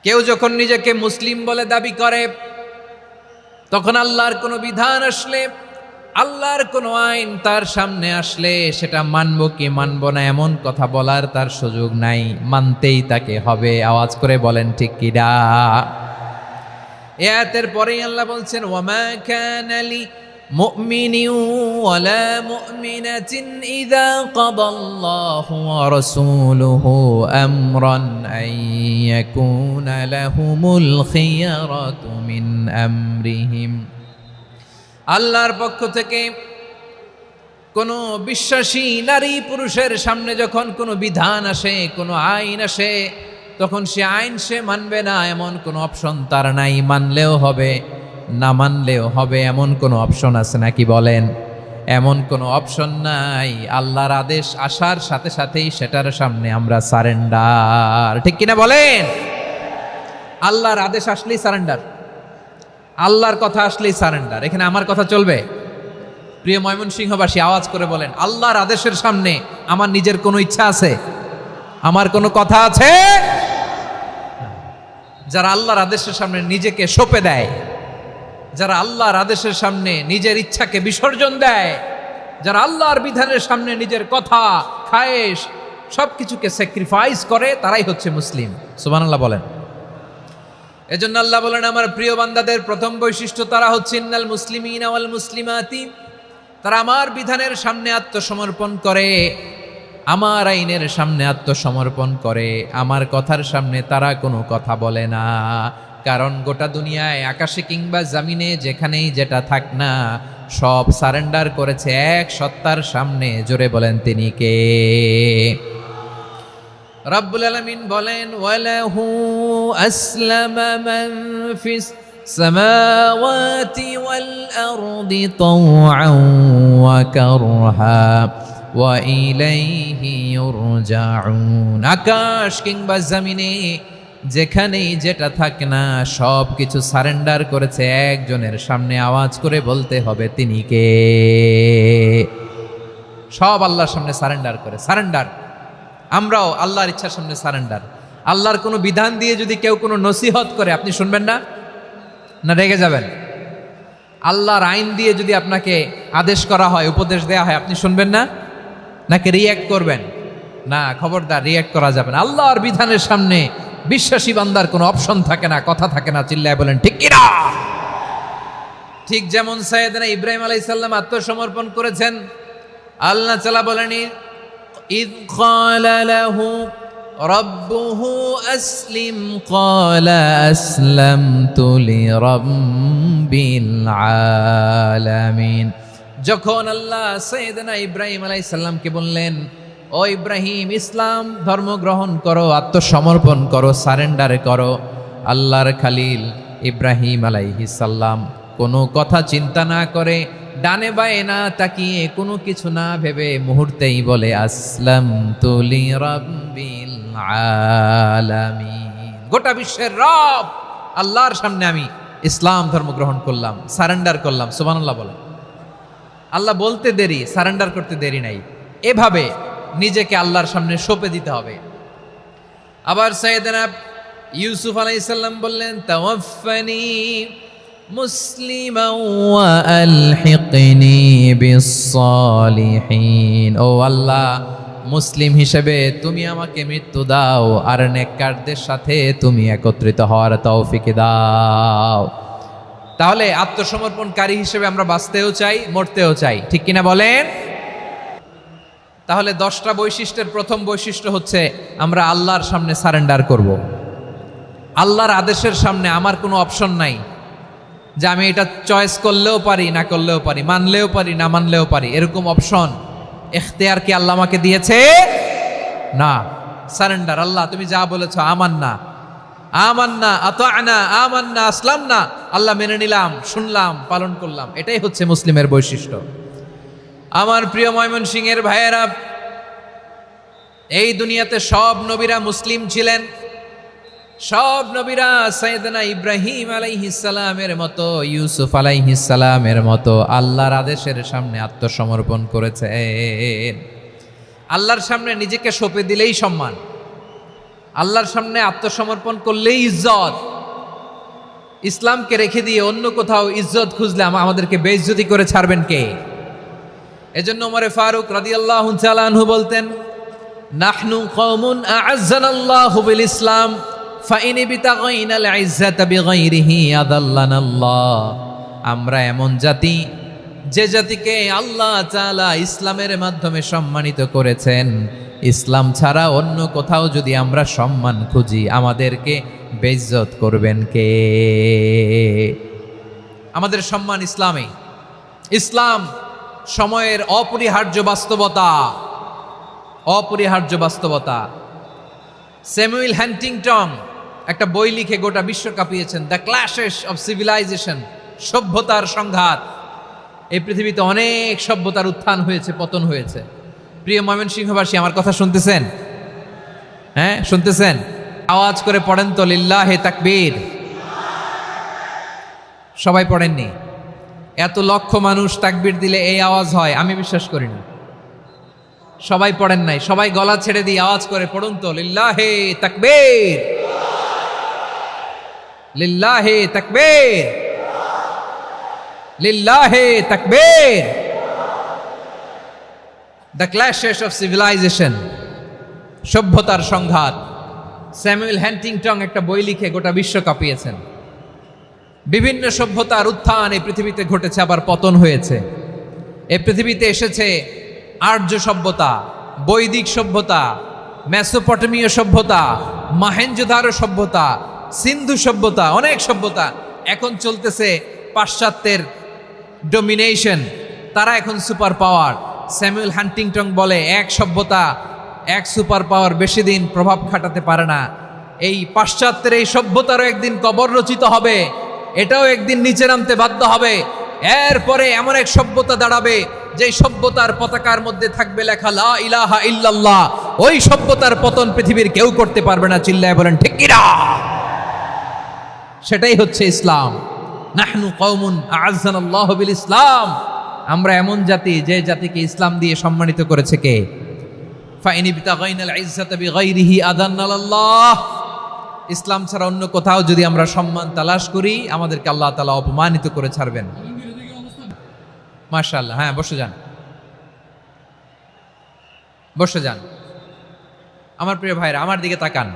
কেউ যখন নিজেকে মুসলিম বলে দাবি করে, তখন আল্লাহর কোনো বিধান আসলে, আল্লাহর কোনো আইন তার সামনে আসলে সেটা মানবো কি মানবো না এমন কথা বলার তার সুযোগ নাই, মানতেই তাকে হবে। আওয়াজ করে বলেন ঠিক কিনা? এই আয়াতের পরেই আল্লাহ বলছেন ওয়ামা কানা লি মুমিনিন ওয়ালা মুমিনাতিন ইযা কাদাল্লাহু ওয়া রাসূলুহু আমরান আন ইয়াকুনা লাহুমুল খিয়ারাতু মিন আমরিহিম। আল্লাহর পক্ষ থেকে কোনো বিশ্বাসী নারী পুরুষের সামনে যখন কোনো বিধান আসে, কোনো আইন আসে, তখন সে আইন সে মানবে না এমন কোনো অপশন তার নাই। মানলেও হবে, না মানলেও হবে এমন কোনো অপশন আছে নাকি বলেন? এমন কোনো অপশন নাই। আল্লাহর আদেশ আসার সাথে সাথেই সেটার সামনে আমরা সারেন্ডার। ঠিক কিনা বলেন? আল্লাহর আদেশ আসলেই সারেন্ডার, আল্লাহর কথা আসলেই সারেন্ডার। এখানে আমার কথা চলবে? প্রিয় ময়মনসিংহবাসী আওয়াজ করে বলেন আল্লাহর আদেশের সামনে আমার নিজের কোনো ইচ্ছা আছে? আমার কোনো কথা আছে? যারা আল্লাহর আদেশের সামনে নিজেকে সঁপে দেয়, যারা আল্লাহর আদেশের সামনে নিজের ইচ্ছাকে বিসর্জন দেয়, যারা আল্লাহর বিধানের সামনে নিজের কথা, খায়েশ সবকিছুকে স্যাক্রিফাইস করে, তারাই হচ্ছে মুসলিম। সুবহানাল্লাহ বলেন। এজন্য আল্লাহ বলেন, আমার প্রিয় বান্দাদের প্রথম বৈশিষ্ট্য তারা হচ্ছে ইন্নাল মুসলিমিনা ওয়াল মুসলিমাতি, তারা আমার বিধানের সামনে আত্মসমর্পণ করে, আমার আইনের সামনে আত্মসমর্পণ করে, আমার কথার সামনে তারা কোনো কথা বলে না। কারণ গোটা দুনিয়ায় আকাশে কিংবা জামিনে যেখানেই যেটা থাক না, সব সারেন্ডার করেছে এক সত্তার সামনে। জোরে বলেন তিনি কে? রব্বুল আলামিন বলেন, ওয়ালাহু আসলামা মান ফিস সামাওয়াতি ওয়াল আরদি তাওআন ওয়া কারহা ওয়া ইলাইহি ইউরজাউন। আকাশ কিংবা জমিনে যেখানেই যেটা থাকে না, সব কিছু সারেন্ডার করেছে একজনের সামনে। আওয়াজ করে বলতে হবে তিনি কে? সব আল্লাহর সামনে সারেন্ডার করে। সারেন্ডার। আমরাও আল্লাহর ইচ্ছার সামনে সারেন্ডার। আল্লাহর কোনো বিধান দিয়ে যদি কেউ কোনো নসিহত করে, আপনি শুনবেন না? না রেগে যাবেন? আল্লাহর আইন দিয়ে যদি আপনাকে আদেশ করা হয়, উপদেশ দেয়া হয়, আপনি শুনবেন না? নাকি রিয়্যাক্ট করবেন? না, খবরদার, রিয়্যাক্ট করা যাবে না। আল্লাহর বিধানের সামনে বিশ্বাসী বান্দার কোনো অপশন থাকে না, কথা থাকে না। চিল্লায় বলেন ঠিক কিনা? ঠিক যেমন সাইয়েদনা ইব্রাহিম আলাইহিস সালাম আত্মসমর্পণ করেছেন। আল্লাহ তাআলা বলেন, ইয ক্বালা লাহু রাব্বুহু আসলিম ক্বালা আসলামতু লিরাব্বিল আলামিন। যখন আল্লাহ সাইয়েদনা ইব্রাহিম আলাইহিস সালামকে বললেন, ও ইব্রাহিম, ইসলাম ধর্ম গ্রহণ করো, আত্মসমর্পণ করো, সারেন্ডার করো, আল্লাহর খালিল ইব্রাহিম আলাইহিস সালাম কোনো কথা চিন্তা না করে, ডানে বায়ে না তাকিয়ে, কোনো কিছু না ভেবে মুহূর্তেই বলে, আসলামতু লিরাব্বিল আলামিন। গোটা বিশ্বের রব আল্লাহর সামনে আমি ইসলাম ধর্ম গ্রহণ করলাম, সারেন্ডার করলাম। সুবহানাল্লাহ বলেন। আল্লাহ বলতে দেরি, সারেন্ডার করতে দেরি নাই। এভাবে নিজেকে আল্লাহর সামনে সঁপে দিতে হবে। আবার সাইয়েদনা ইউসুফ আলাইহিস সালাম বললেন, তাওয়াফফানি মুসলিমান ওয়া আলহিকনি বিস-সালিহিন। ও আল্লাহ, মুসলিম হিসেবে তুমি আমাকে মৃত্যু দাও, আর নেককারদের সাথে তুমি একত্রিত হওয়ার তৌফিক দাও। তাহলে আত্মসমর্পণকারী হিসেবে আমরা বাঁচতেও চাই, মরতেও চাই। ঠিক কিনা বলেন? তাহলে 10টা বৈশিষ্ট্যের প্রথম বৈশিষ্ট্য হচ্ছে আমরা আল্লাহর সামনে সারেন্ডার করব। আল্লাহর আদেশের সামনে আমার কোনো অপশন নাই যে আমি এটা চয়েস করলেও পারি, না করলেও পারি, মানলেও পারি, না মানলেও পারি। এরকম অপশন, এখতিয়ার কি আল্লাহ আমাকে দিয়েছে? না। সারেন্ডার। আল্লাহ তুমি যা বলেছ, আমান্না, আমান্না, আতা'না, আমান্না, আসলামনা। আল্লাহ মেনে নিলাম, শুনলাম, পালন করলাম। এটাই হচ্ছে মুসলিমের বৈশিষ্ট্য। আমার প্রিয় ময়মনসিংহের ভাইয়েরা, এই দুনিয়াতে সব নবীরা মুসলিম ছিলেন। সব নবীরা সাইয়েদনা ইব্রাহিম আলাইহিস সালামের মতো, ইউসুফ আলাইহিস সালামের মতো আল্লাহর আদেশের সামনে আত্মসমর্পণ করেছেন। আল্লাহর সামনে নিজেকে সঁপে দিলেই সম্মান, আল্লাহর সামনে আত্মসমর্পণ করলেই ইজ্জত। ইসলামকে রেখে দিয়ে অন্য কোথাও ইজ্জত খুঁজলে আমাদেরকে বেইজ্জতি করে ছাড়বেন কে? এজন্য ওমর ফারুক রাদিয়াল্লাহু তাআলা আনহু বলতেন, নাহনু কওমুন আ'আজ্জানাল্লাহু বিল ইসলাম ফাইন বিতাগাইনাল ইজ্জাতা বিগাইরিহি আদাল্লানাল্লাহ। আমরা এমন জাতি, যে জাতিকে আল্লাহ তাআলা ইসলামের মাধ্যমে সম্মানিত করেছেন। ইসলাম ছাড়া অন্য কোথাও যদি আমরা সম্মান খুঁজি, আমাদেরকে বেইজ্জত করবেন কে? আমাদের সম্মান ইসলামে। ইসলাম সময়ের অপরিহার্য বাস্তবতা, অপরিহার্য বাস্তবতা। স্যামুয়েল হ্যান্টিংটন একটা বই লিখে গোটা বিশ্ব কাঁপিয়েছেন, দ্য ক্ল্যাশেস অফ সিভিলাইজেশন, সভ্যতার সংঘাত। এই পৃথিবীতে অনেক সভ্যতার উত্থান হয়েছে, পতন হয়েছে। প্রিয় ময়মনসিংহবাসী, আমার কথা শুনতেছেন? হ্যাঁ, শুনতেছেন? আওয়াজ করে পড়েন তো, লিল্লাহে তাকবীর। সবাই পড়েননি? এত লক্ষ মানুষ তাকবীর দিলে এই আওয়াজ হয়? আমি বিশ্বাস করি না। সবাই পড়েন নাই। সবাই গলা ছেড়ে দিয়ে আওয়াজ করে পড়ুন তো, লিল্লাহে তাকবীর। লিল্লাহি তাকবীর, লিল্লাহি তাকবীর। দ্য ক্ল্যাশেস অফ সিভিলাইজেশন, সভ্যতার সংঘাত। স্যামুয়েল হ্যান্টিংটন একটা বই লিখে গোটা বিশ্ব কাঁপিয়েছেন। বিভিন্ন সভ্যতার উত্থান এই পৃথিবীতে ঘটেছে, আবার পতন হয়েছে। এই পৃথিবীতে এসেছে আর্য সভ্যতা, বৈদিক সভ্যতা, মেসোপটেমীয় সভ্যতা, মহেঞ্জোদারো সভ্যতা, সিন্ধু সভ্যতা, অনেক সভ্যতা। এখন চলতেছে পাশ্চাত্যের ডোমিনেশন, তারা এখন সুপার পাওয়ার। স্যামুয়েল হ্যান্টিংটন বলে এক সভ্যতা, এক সুপার পাওয়ার বেশি দিন প্রভাব খাটাতে পারে না। এই পাশ্চাত্যের এই সভ্যতারও একদিন কবর রচিত হবে, এটাও একদিন নিচে নামতে বাধ্য হবে। এরপরে এমন এক সভ্যতা দাঁড়াবে যে সভ্যতার পতাকার মধ্যে থাকবে লেখা লা ইলাহা ইল্লাল্লাহ। ওই সভ্যতার পতন পৃথিবীর কেউ করতে পারবে না। চিল্লায় বলেন ঠিক কিনা? সেটাই হচ্ছে ইসলাম। নাহনু কওমুন আ'আজ্জানাল্লাহু বিল ইসলাম। আমরা এমন জাতি যে জাতিকে ইসলাম দিয়ে সম্মানিত করেছে কে? ফাইন ইবতাগাইনাল ইজ্জাতা বিগাইরিহি আযান্নাল্লাহ। ইসলাম ছাড়া অন্য কোথাও যদি আমরা সম্মান তালাশ করি, আমাদেরকে আল্লাহ তাআলা অপমানিত করে ছাড়বেন। মাশাআল্লাহ। হ্যাঁ, বসে যান, বসে যান। আমার প্রিয় ভাইরা, আমার দিকে তাকান।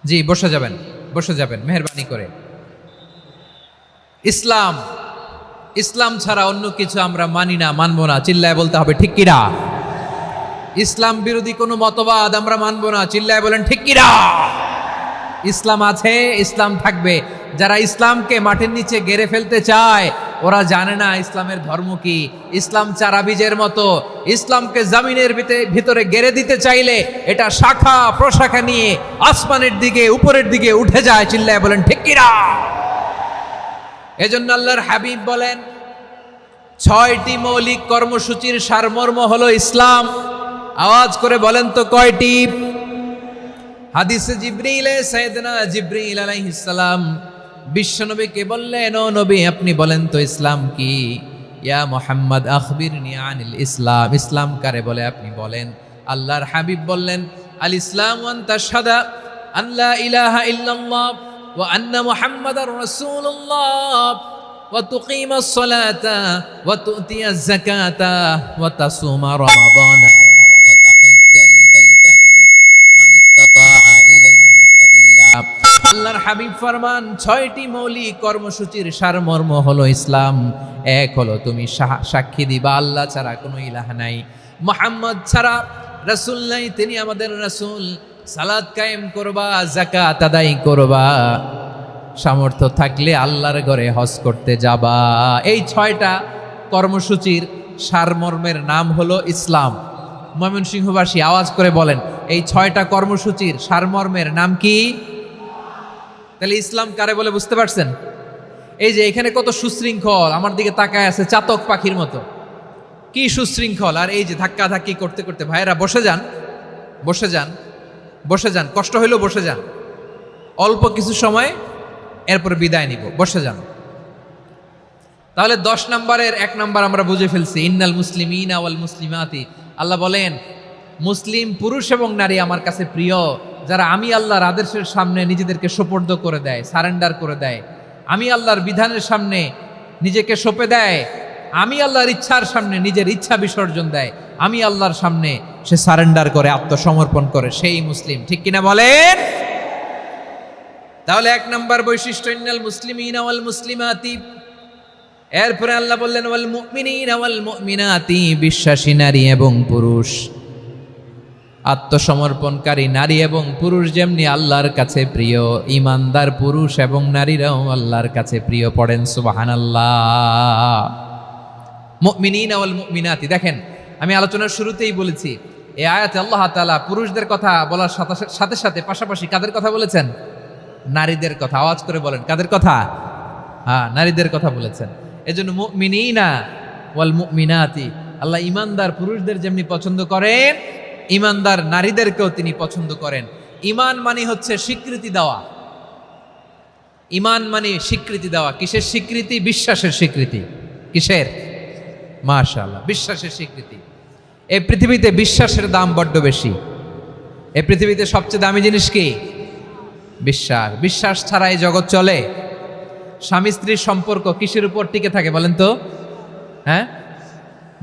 জি, বসে যাবেন, বসে যাবেন মেহেরবানি করে। ইসলাম, ইসলাম ছাড়া অন্য কিছু আমরা মানি না, মানবো না। চিল্লায় বলতে হবে ঠিক কিনা? ইসলাম বিরোধী কোনো মতবাদ আমরা মানবো না। চিল্লায় বলেন ঠিক কিনা? ইসলাম আছে, ইসলাম থাকবে। যারা ইসলামকে মাটির নিচে গেড়ে ফেলতে চায়, ওরা জানে না ইসলামের ধর্ম কি। ইসলাম চারা বীজের মতো, ইসলামকে জমিনের ভিতরে গেড়ে দিতে চাইলে এটা শাখা প্রশাখা নিয়ে আসমানের দিকে, উপরের দিকে উঠে যায়। চিল্লায় বলেন ঠিক কিনা? এজন্য আল্লাহর হাবিব বলেন, 6টি মৌলিক কর্মসূচির সারমর্ম হলো ইসলাম। আওয়াজ করে বলেন তো কয়টি? হাদিসে জিবরিলে সাইয়েদনা জিবরিল আলাইহিস সালাম বিশ্বনবীকে বললেন, ও নবী আপনি বলেন তো ইসলাম কি? ইয়া মুহাম্মদ আখবিরনি আনিল ইসলাম। ইসলাম কারে বলে আপনি বলেন। আল্লাহর হাবিব বললেন, আল ইসলাম আন তাশহাদা আন লা ইলাহা ইল্লাল্লাহ ওয়া আন্না মুহাম্মাদার রাসূলুল্লাহ ওয়া তুকিমাস সালাতা ওয়া তুতিয়াজ যাকাতা ওয়া তাসুমা রমাদানা ওয়া তাহুজ্জাল বাইতা মান ইসতাতাআ ইলাইহি সাবিলা। আল্লাহর হাবিব ফরমান, 6টি মৌলিক কর্মসূচির সারমর্ম হলো ইসলাম। এক হলো তুমি সাক্ষী দিবা আল্লাহ ছাড়া কোনো ইলাহ নাই, মুহাম্মদ ছাড়া রাসূল নাই, তিনি আমাদের রাসূল। সালাত কায়েম করবা, যাকাত আদায় করবা, সামর্থ্য থাকলে আল্লাহর ঘরে হজ করতে যাবা। এই 6টা কর্মসূচির সারমর্মের নাম হলো ইসলাম। ময়মনসিংহবাসী আওয়াজ করে বলেন, এই 6টা কর্মসূচির সারমর্মের নাম কি? তাহলে ইসলাম কারে বলে বুঝতে পারছেন? এই যে এখানে কত সুশৃঙ্খল, আমার দিকে তাকায় আছে চাতক পাখির মতো, কি সুশৃঙ্খল। আর এই যে ধাক্কা ধাক্কি করতে করতে, ভাইরা বসে যান, বসে যান, বসে যান, কষ্ট হইলেও বসে যান। অল্প কিছু সময়, এরপর বিদায় নিব, বসে যান। তাহলে 10 নম্বরের 1 নম্বর আমরা বুঝে ফেলছি, ইন্নাল মুসলিমিনা ওয়াল মুসলিমাতি। আল্লাহ বলেন, মুসলিম পুরুষ এবং নারী আমার কাছে প্রিয়, যারা আমি আল্লাহর আদেশের সামনে নিজেদেরকে সোপর্দ করে দেয়, সারেন্ডার করে দেয়, আমি আল্লাহর বিধানের সামনে নিজেকে সঁপে দেয়, আমি আল্লাহর ইচ্ছার সামনে নিজের ইচ্ছা বিসর্জন দেয়, আমি আল্লাহর সামনে সে সারেন্ডার করে, আত্মসমর্পণ করে, সেই মুসলিম। ঠিক কিনা বলেন? তাহলে 1 নম্বর বৈশিষ্ট্য ইন্নাল মুসলিমিনা ওয়াল মুসলিমাতি। এরপরে আল্লাহ বললেন ওয়াল মুমিনিনা ওয়াল মুমিনাতি, বিশ্বাসী নারী এবং পুরুষ, আত্মসমর্পণকারী নারী এবং পুরুষ যেমনি আল্লাহর কাছে প্রিয়, ইমানদার পুরুষ এবং নারীরাও আল্লাহর কাছে প্রিয়। পড়েন সুবহানাল্লাহ। মুমিনিনা ওয়াল মুমিনাতি। দেখেন, আমি আলোচনার শুরুতেই বলেছি, এই আয়াতে আল্লাহ তাআলা পুরুষদের কথা বলার সাথে সাথে পাশাপাশি কাদের কথা বলেছেন? নারীদের কথা। আওয়াজ করে বলেন, কাদের কথা? হ্যাঁ, নারীদের কথা বলেছেন। এজন্য মুমিনিনা ওয়াল মুমিনাতি, আল্লাহ ইমানদার পুরুষদের যেমনি পছন্দ করেন, ইমানদার নারীদেরকেও তিনি পছন্দ করেন। ঈমান মানে হচ্ছে স্বীকৃতি দেওয়া। ঈমান মানে স্বীকৃতি দেওয়া। কিসের স্বীকৃতি? বিশ্বাসের স্বীকৃতি। কিসের? মাশাআল্লাহ, বিশ্বাসের স্বীকৃতি। এই পৃথিবীতে বিশ্বাসের দাম বড্ড বেশি। এই পৃথিবীতে সবচেয়ে দামি জিনিস কি? বিশ্বাস। বিশ্বাস ছাড়া এই জগৎ চলে? স্বামী স্ত্রীর সম্পর্ক কিসের উপর টিকে থাকে বলেন তো? হ্যাঁ,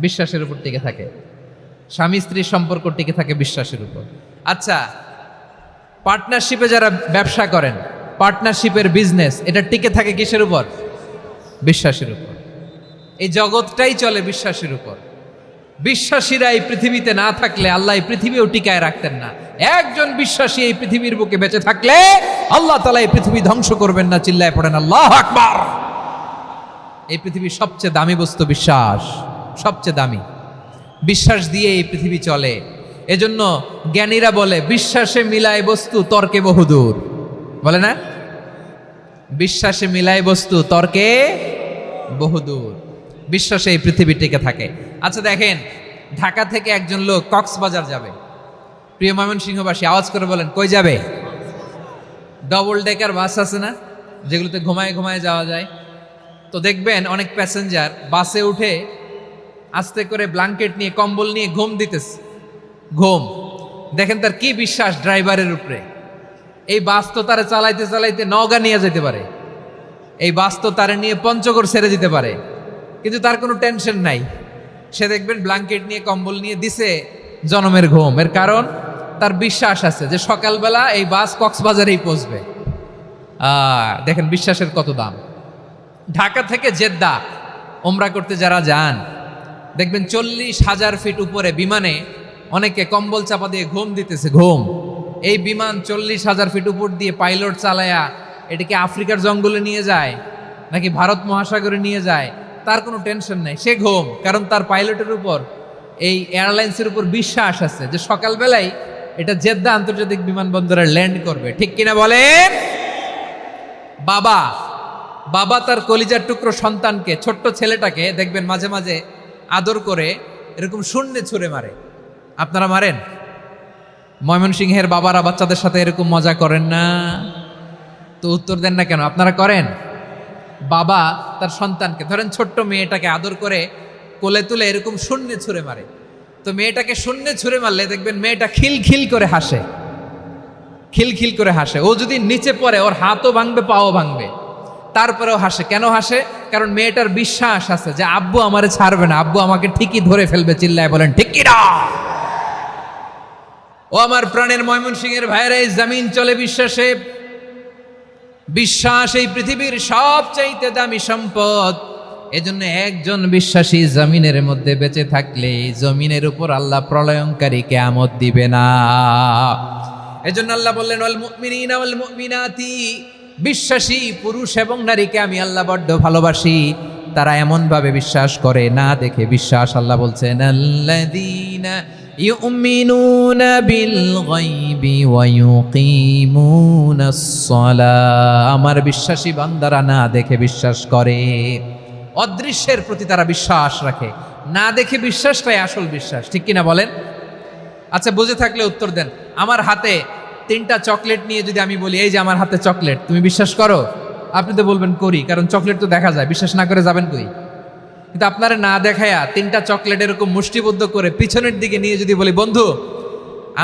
বিশ্বাসের উপর টিকে থাকে। স্বামী স্ত্রীর সম্পর্ক টিকে থাকে বিশ্বাসের উপর। আচ্ছা, পার্টনারশিপে যারা ব্যবসা করেন, পার্টনারশিপের বিজনেস, এটা টিকে থাকে কিসের উপর? বিশ্বাসের উপর। এই জগৎটাই চলে বিশ্বাসের উপর। বিশ্বাসীরা এই পৃথিবীতে না থাকলে আল্লাহ এই পৃথিবীও টিকায় রাখতেন না। একজন বিশ্বাসী এই পৃথিবীর বুকে বেঁচে থাকলে আল্লাহ তাআলা এই পৃথিবী ধ্বংস করবেন না। চিল্লায় পড়েন আল্লাহু আকবার। এই পৃথিবীর সবচেয়ে দামি বস্তু বিশ্বাস, সবচেয়ে দামি। বিশ্বাস দিয়ে এই পৃথিবী চলে। এজন্য জ্ঞানীরা বলে বিশ্বাসে মিলায় বস্তু, তর্কে বহুদূর। বলে না? বিশ্বাসে মিলায় বস্তু, তর্কে বহুদূর। বিশ্বাসে এই পৃথিবী টিকে থাকে। আচ্ছা দেখেন, ঢাকা থেকে একজন লোক কক্সবাজার যাবে। প্রিয় ময়মনসিংহবাসী আওয়াজ করে বলেন, কই যাবে? ডবল ডেকার বাস আছে না, যেগুলোতে ঘুমায় ঘুমায় যাওয়া যায়। তো দেখবেন অনেক প্যাসেঞ্জার বাসে উঠে আস্তে করে ব্ল্যাঙ্কেট নিয়ে, কম্বল নিয়ে ঘুম দিতেছে। ঘুম দেখেন তার কি বিশ্বাস ড্রাইভারের উপরে। এই বাস তো তারা চালাইতে চালাইতে নওগাঁ নিয়ে যেতে পারে, এই বাস তো তারা নিয়ে পঞ্চগড় ছেড়ে দিতে পারে, কিন্তু তার কোনো টেনশন নাই। সে দেখবেন ব্ল্যাঙ্কেট নিয়ে, কম্বল নিয়ে দিছে জনমের ঘুম। এর কারণ তার বিশ্বাস আছে যে সকালবেলা এই বাস কক্সবাজারেই পৌঁছবে। দেখেন বিশ্বাসের কত দাম। ঢাকা থেকে জেদ্দা ওমরা করতে যারা যান, দেখবেন 40,000 ফিট উপরে বিমানে অনেকে কম্বল চাপা দিয়ে ঘুম দিতেছে। ঘুম। এই বিমান 40,000 ফিট উপর দিয়ে পাইলট চালায়া এটাকে আফ্রিকার জঙ্গলে নিয়ে যায় নাকি ভারত মহাসাগরে নিয়ে যায়, তার কোনো টেনশন নাই। সে ঘুম, কারণ তার পাইলটের উপর, এই এয়ারলাইন্সের উপর বিশ্বাস আছে যে সকালবেলায় এটা জেদ্দা আন্তর্জাতিক বিমানবন্দরে ল্যান্ড করবে। ঠিক কিনা বলেন? বাবা বাবা তার কলিজার টুকরো সন্তানকে, ছোট্ট ছেলেটাকে দেখবেন মাঝে মাঝে আদর করে এরকম শূন্যে ছুঁড়ে মারে। আপনারা মারেন? ময়মনসিংহের বাবারা বাচ্চাদের সাথে এরকম মজা করেন না? তো উত্তর দেন না কেন? আপনারা করেন? বাবা তার সন্তানকে, ধরেন ছোট্ট মেয়েটাকে আদর করে কোলে তুলে এরকম শূন্যে ছুঁড়ে মারে। তো মেয়েটাকে শূন্যে ছুঁড়ে মারলে দেখবেন মেয়েটা খিলখিল করে হাসে, খিলখিল করে হাসে। ও যদি নিচে পড়ে ওর হাতও ভাঙবে, পাও ভাঙবে, তারপরেও হাসে। কেন হাসে? কারণ মেয়েটার বিশ্বাস আছে যে আব্বু আমারে ছাড়বে না, আব্বু আমাকে ঠিকই ধরে ফেলবে। চিল্লায় বলেন ঠিক কি না? ও আমার প্রাণের ময়মনসিংহের ভাইরা, এই জমিন চলে বিশ্বাসে। বিশ্বাস এই পৃথিবীর সবচাইতে দামি সম্পদ। এজন্য একজন বিশ্বাসী জমিনের মধ্যে বেঁচে থাকলে জমিনের উপর আল্লাহ প্রলয়ঙ্কারী কিয়ামত দিবে না। এজন্য আল্লাহ বললেন, ওয়াল মুমিনিনা ওয়াল মুমিনাতি, বিশ্বাসী পুরুষ এবং নারীকে আমি আল্লাহ বড্ড ভালোবাসি। তারা এমন ভাবে বিশ্বাস করে না দেখে বিশ্বাস। আল্লাহ বলছেন, আল্লাযীনা ইউমিনুনা বিল গায়বি ওয়া ইউকিমুনাস সালাহ, আমার বিশ্বাসী বান্দারা না দেখে বিশ্বাস করে। অদৃশ্যের প্রতি তারা বিশ্বাস রাখে, না দেখে বিশ্বাসটাই আসল বিশ্বাস। ঠিক কিনা বলেন? আচ্ছা, বুঝে থাকলে উত্তর দেন। আমার হাতে 3টা চকলেট নিয়ে যদি আমি বলি, এই যে আমার হাতে চকলেট, তুমি বিশ্বাস করো? আপনি তো বলবেন করি, কারণ চকলেট তো দেখা যায়। বিশ্বাস না করে যাবেন কই? কিন্তু আপনারা না দেখায়া 3টা চকলেট এরকম মুষ্টিবদ্ধ করে পিছনের দিকে নিয়ে যদি বলি, বন্ধু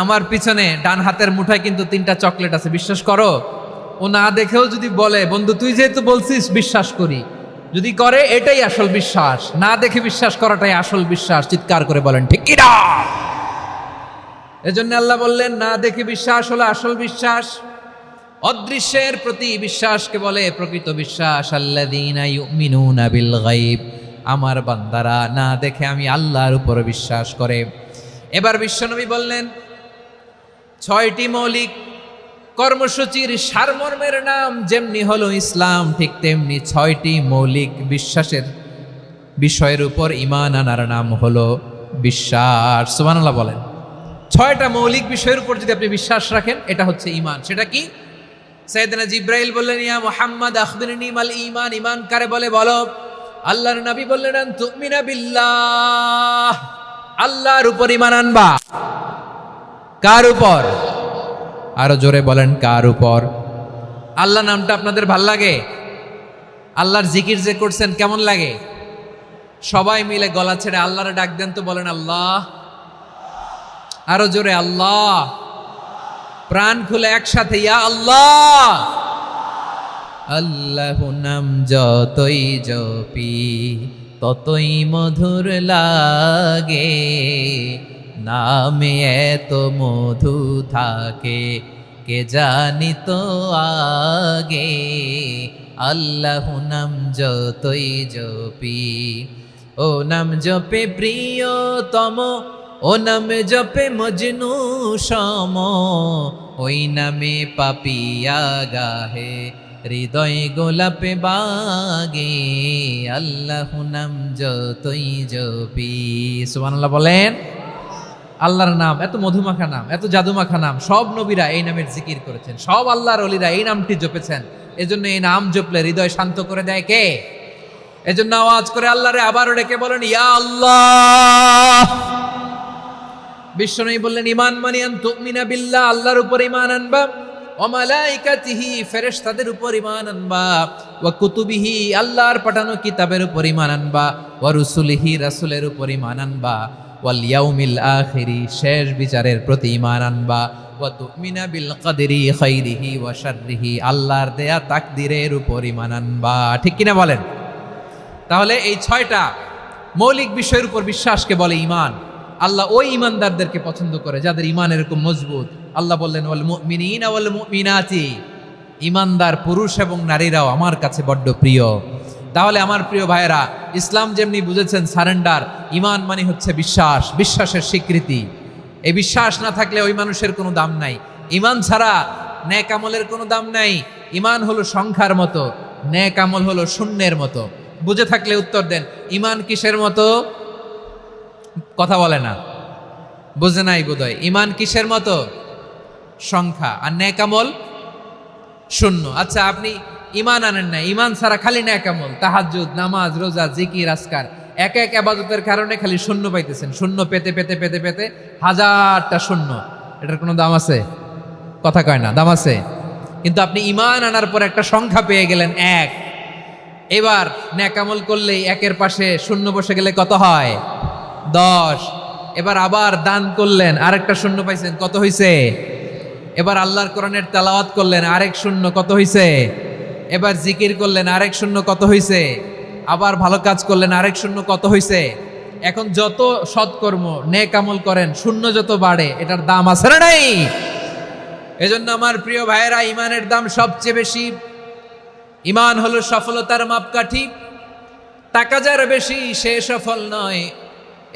আমার পিছনে ডান হাতের মুঠায় কিন্তু 3টা চকলেট আছে, বিশ্বাস করো? ও না দেখেও যদি বলে, বন্ধু তুই যেহেতু বলছিস বিশ্বাস করি, যদি করে এটাই আসল বিশ্বাস। না দেখে বিশ্বাস করাটাই আসল বিশ্বাস। চিৎকার করে বলেন ঠিক কি না? এজন্য আল্লাহ বললেন, না দেখে বিশ্বাস হলো আসল বিশ্বাস। অদৃশ্যের প্রতি বিশ্বাসকে বলে প্রকৃত বিশ্বাস। আল্লাযীনা ইউমিনুনা বিল গায়ব, আমার বান্দারা না দেখে আমি আল্লাহর উপর বিশ্বাস করে। এবার বিশ্বনবী বললেন, 6টি মৌলিক কর্মসূচির সারমর্মের নাম যেমনি হলো ইসলাম, ঠিক তেমনি 6টি মৌলিক বিশ্বাসের বিষয়ের উপর ঈমান আনার নাম হলো বিশ্বাস। সুবহানাল্লাহ বলেন। 6টা মৌলিক বিষয়ের উপর যদি আপনি বিশ্বাস রাখেন, এটা হচ্ছে ঈমান। সেটা কি? সাইয়েদনা জিবরাইল বললেন, ইয়া মুহাম্মদ আখবিরনি মাল ঈমান, ঈমান কারে বলে বলো। আল্লাহর নবী বললেন, আন তুমিনা বিল্লাহ, আল্লাহর উপর ঈমান আনবা। কার উপর? আরো জোরে বলেন, কার উপর? আল্লাহ নামটা আপনাদের ভাল লাগে? আল্লাহর জিকির যে করছেন কেমন লাগে? সবাই মিলে গলা ছেড়ে আল্লাহরে ডাক দেন তো, বলেন আল্লাহ। আরো জোরে আল্লাহ। প্রাণ খুলে একসাথে ইয়া আল্লাহ। আল্লাহ নাম যতই জপি ততই মধুর লাগে, নামে এত মধু থাকে কে জানি তো আগে। আল্লাহ নাম যতই জপি, ও নাম জপে প্রিয়তম, ও নাম জপে মজনু সম, ওই নামে পাপিয়া গাহে হৃদয় গোলাপে বাগে। আল্লাহ নাম যতই জপি, সুবহানাল্লাহ বলেন। আল্লাহর নাম এত মধুমাখা নাম, এত জাদুমাখা নাম, সব নবীরা এই নামের জিকির করেছেন, সব আল্লাহর ওলিরা এই নামটি জপেছেন। এজন্য এই নাম জপলে হৃদয় শান্ত করে দেয় কে? এজন্য আওয়াজ করে আল্লাহরে আবারও ডেকে বলেন ইয়া আল্লাহ। বিশ্বনবী বললেন ঈমান মানে আন তুমিনা বিল্লাহ, আল্লাহর উপর ঈমান আনবা, ওয়া মালাইকাতিহি ফেরেশতাদের উপর ঈমান আনবা, ওয়া কুতুবিহি আল্লাহর পাঠানো কিতাবের উপর ঈমান আনবা, ওয়া রুসুলিহি রাসূলের উপর ঈমান আনবা, ওয়াল ইয়াউমিল আখিরি শেষ বিচারের প্রতি ঈমান আনবা, ওয়া তুমিনা বিল কদরি খাইরিহি ওয়া শাররিহি আল্লাহর দেয়া তাকদীরের উপর ঈমান আনবা। ঠিক কিনা বলেন? তাহলে এই 6টা মৌলিক বিষয়ের উপর বিশ্বাসকে বলে ঈমান। আল্লাহ ওই ঈমানদারদেরকে পছন্দ করে যাদের ঈমান এরকম মজবুত। আল্লাহ বললেন ওয়াল মুমিনিনা ওয়াল মুমিনাতি, ঈমানদার পুরুষ এবং নারীরাও আমার কাছে বড্ড প্রিয়। তাহলে আমার প্রিয় ভাইয়েরা, ইসলাম যেমনি বুঝেছেন সারেন্ডার, ঈমান মানে হচ্ছে বিশ্বাস, বিশ্বাসের স্বীকৃতি। এই বিশ্বাস না থাকলে ওই মানুষের কোনো দাম নাই। ঈমান ছাড়া নেক আমলের কোনো দাম নাই। ঈমান হলো সংখ্যার মতো, নেক আমল হলো শূন্যের মতো। বুঝে থাকলে উত্তর দেন, ঈমান কিসের মতো? কথা বলে না, বুঝে নাই বোধহয়। ঈমান কিসের মতো? সংখ্যা। আর নেক আমল শূন্য। আচ্ছা, আপনি ঈমান আনেন না, ঈমান ছাড়া খালি নেক আমল, তাহাজ্জুদ, নামাজ, রোজা, জিকির, আজকার, এক এক ইবাদতের কারণে খালি শূন্য পাইতেছেন। শূন্য পেতে পেতে পেতে পেতে হাজারটা শূন্য। এটার কোনো দাম আছে? কথা কয় না, দাম আছে। কিন্তু আপনি ঈমান আনার পর একটা সংখ্যা পেয়ে গেলেন, এক। এবার নেক আমল করলেই একের পাশে শূন্য বসে গেলে কত হয়? 10। এবার আবার দান করলেন, আরেকটা শূন্য পাইছেন, কত হইছে? এবার আল্লাহর কোরআনের তেলাওয়াত করলেন, আরেক শূন্য, কত হইছে? এবার জিকির করলেন, আরেক শূন্য, কত হইছে? আবার ভালো কাজ করলেন, আরেক শূন্য, কত হইছে? এখন যত সৎকর্ম নেক আমল করেন, শূন্য যত বাড়ে, এটার দাম আছে না নাই? এজন্য আমার প্রিয় ভাইয়েরা, ঈমানের দাম সবচেয়ে বেশি। ঈমান হলো সফলতার মাপকাঠি। টাকা যার বেশি সে সফল নয়,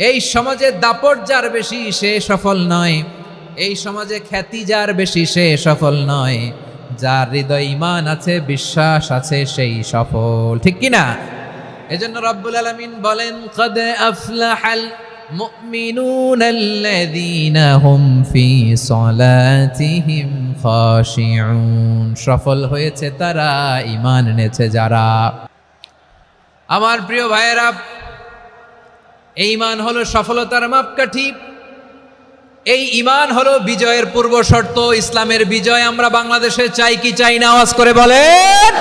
এই সমাজে দাপট যার বেশি সে সফল নয়, এই সমাজে খ্যাতি যার বেশি সে সফল নয়, যার হৃদয় ঈমান আছে, বিশ্বাস আছে, সেই সফল। ঠিক কিনা? এজন্য রব্বুল আলামিন বলেন কদ আফলাহাল মুমিনুনাল্লাযীনা হুম ফি সলাতিহিম খাশিউন, সফল হয়েছে তারা, ঈমান এনেছে যারা। আমার প্রিয় ভাইয়েরা, এই ঈমান হলো সফলতার মাপকাঠি। এই ঈমান হলো বিজয়ের পূর্ব শর্ত। ইসলামের বিজয় আমরা বাংলাদেশে চাই কি চাই না? আওয়াজ করে বলেন।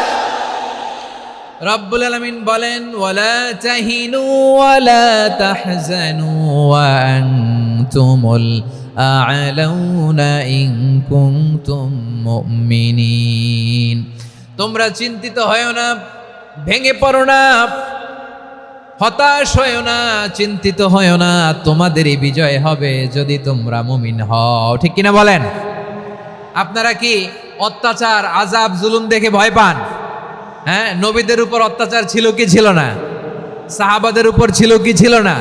রব্বুল আলামিন বলেন ওয়ালা তাহিনু ওয়ালা তাহজানু ওয়া আনতুমুল আ'লাউনা ইন কুনতুম মুমিনিন। তোমরা চিন্তিত হয়ো না, ভেঙে পড়ো না, হতাশ হয়ো না, চিন্তিত হয়ো না, তোমাদেরই বিজয় হবে যদি তোমরা মুমিন হও। ঠিক কিনা বলেন? আপনারা কি অত্যাচার, আযাব, জুলুম দেখে ভয় পান? হ্যাঁ, নবীদের উপর অত্যাচার ছিল কি ছিল না? সাহাবাদের উপর ছিল কি ছিল না?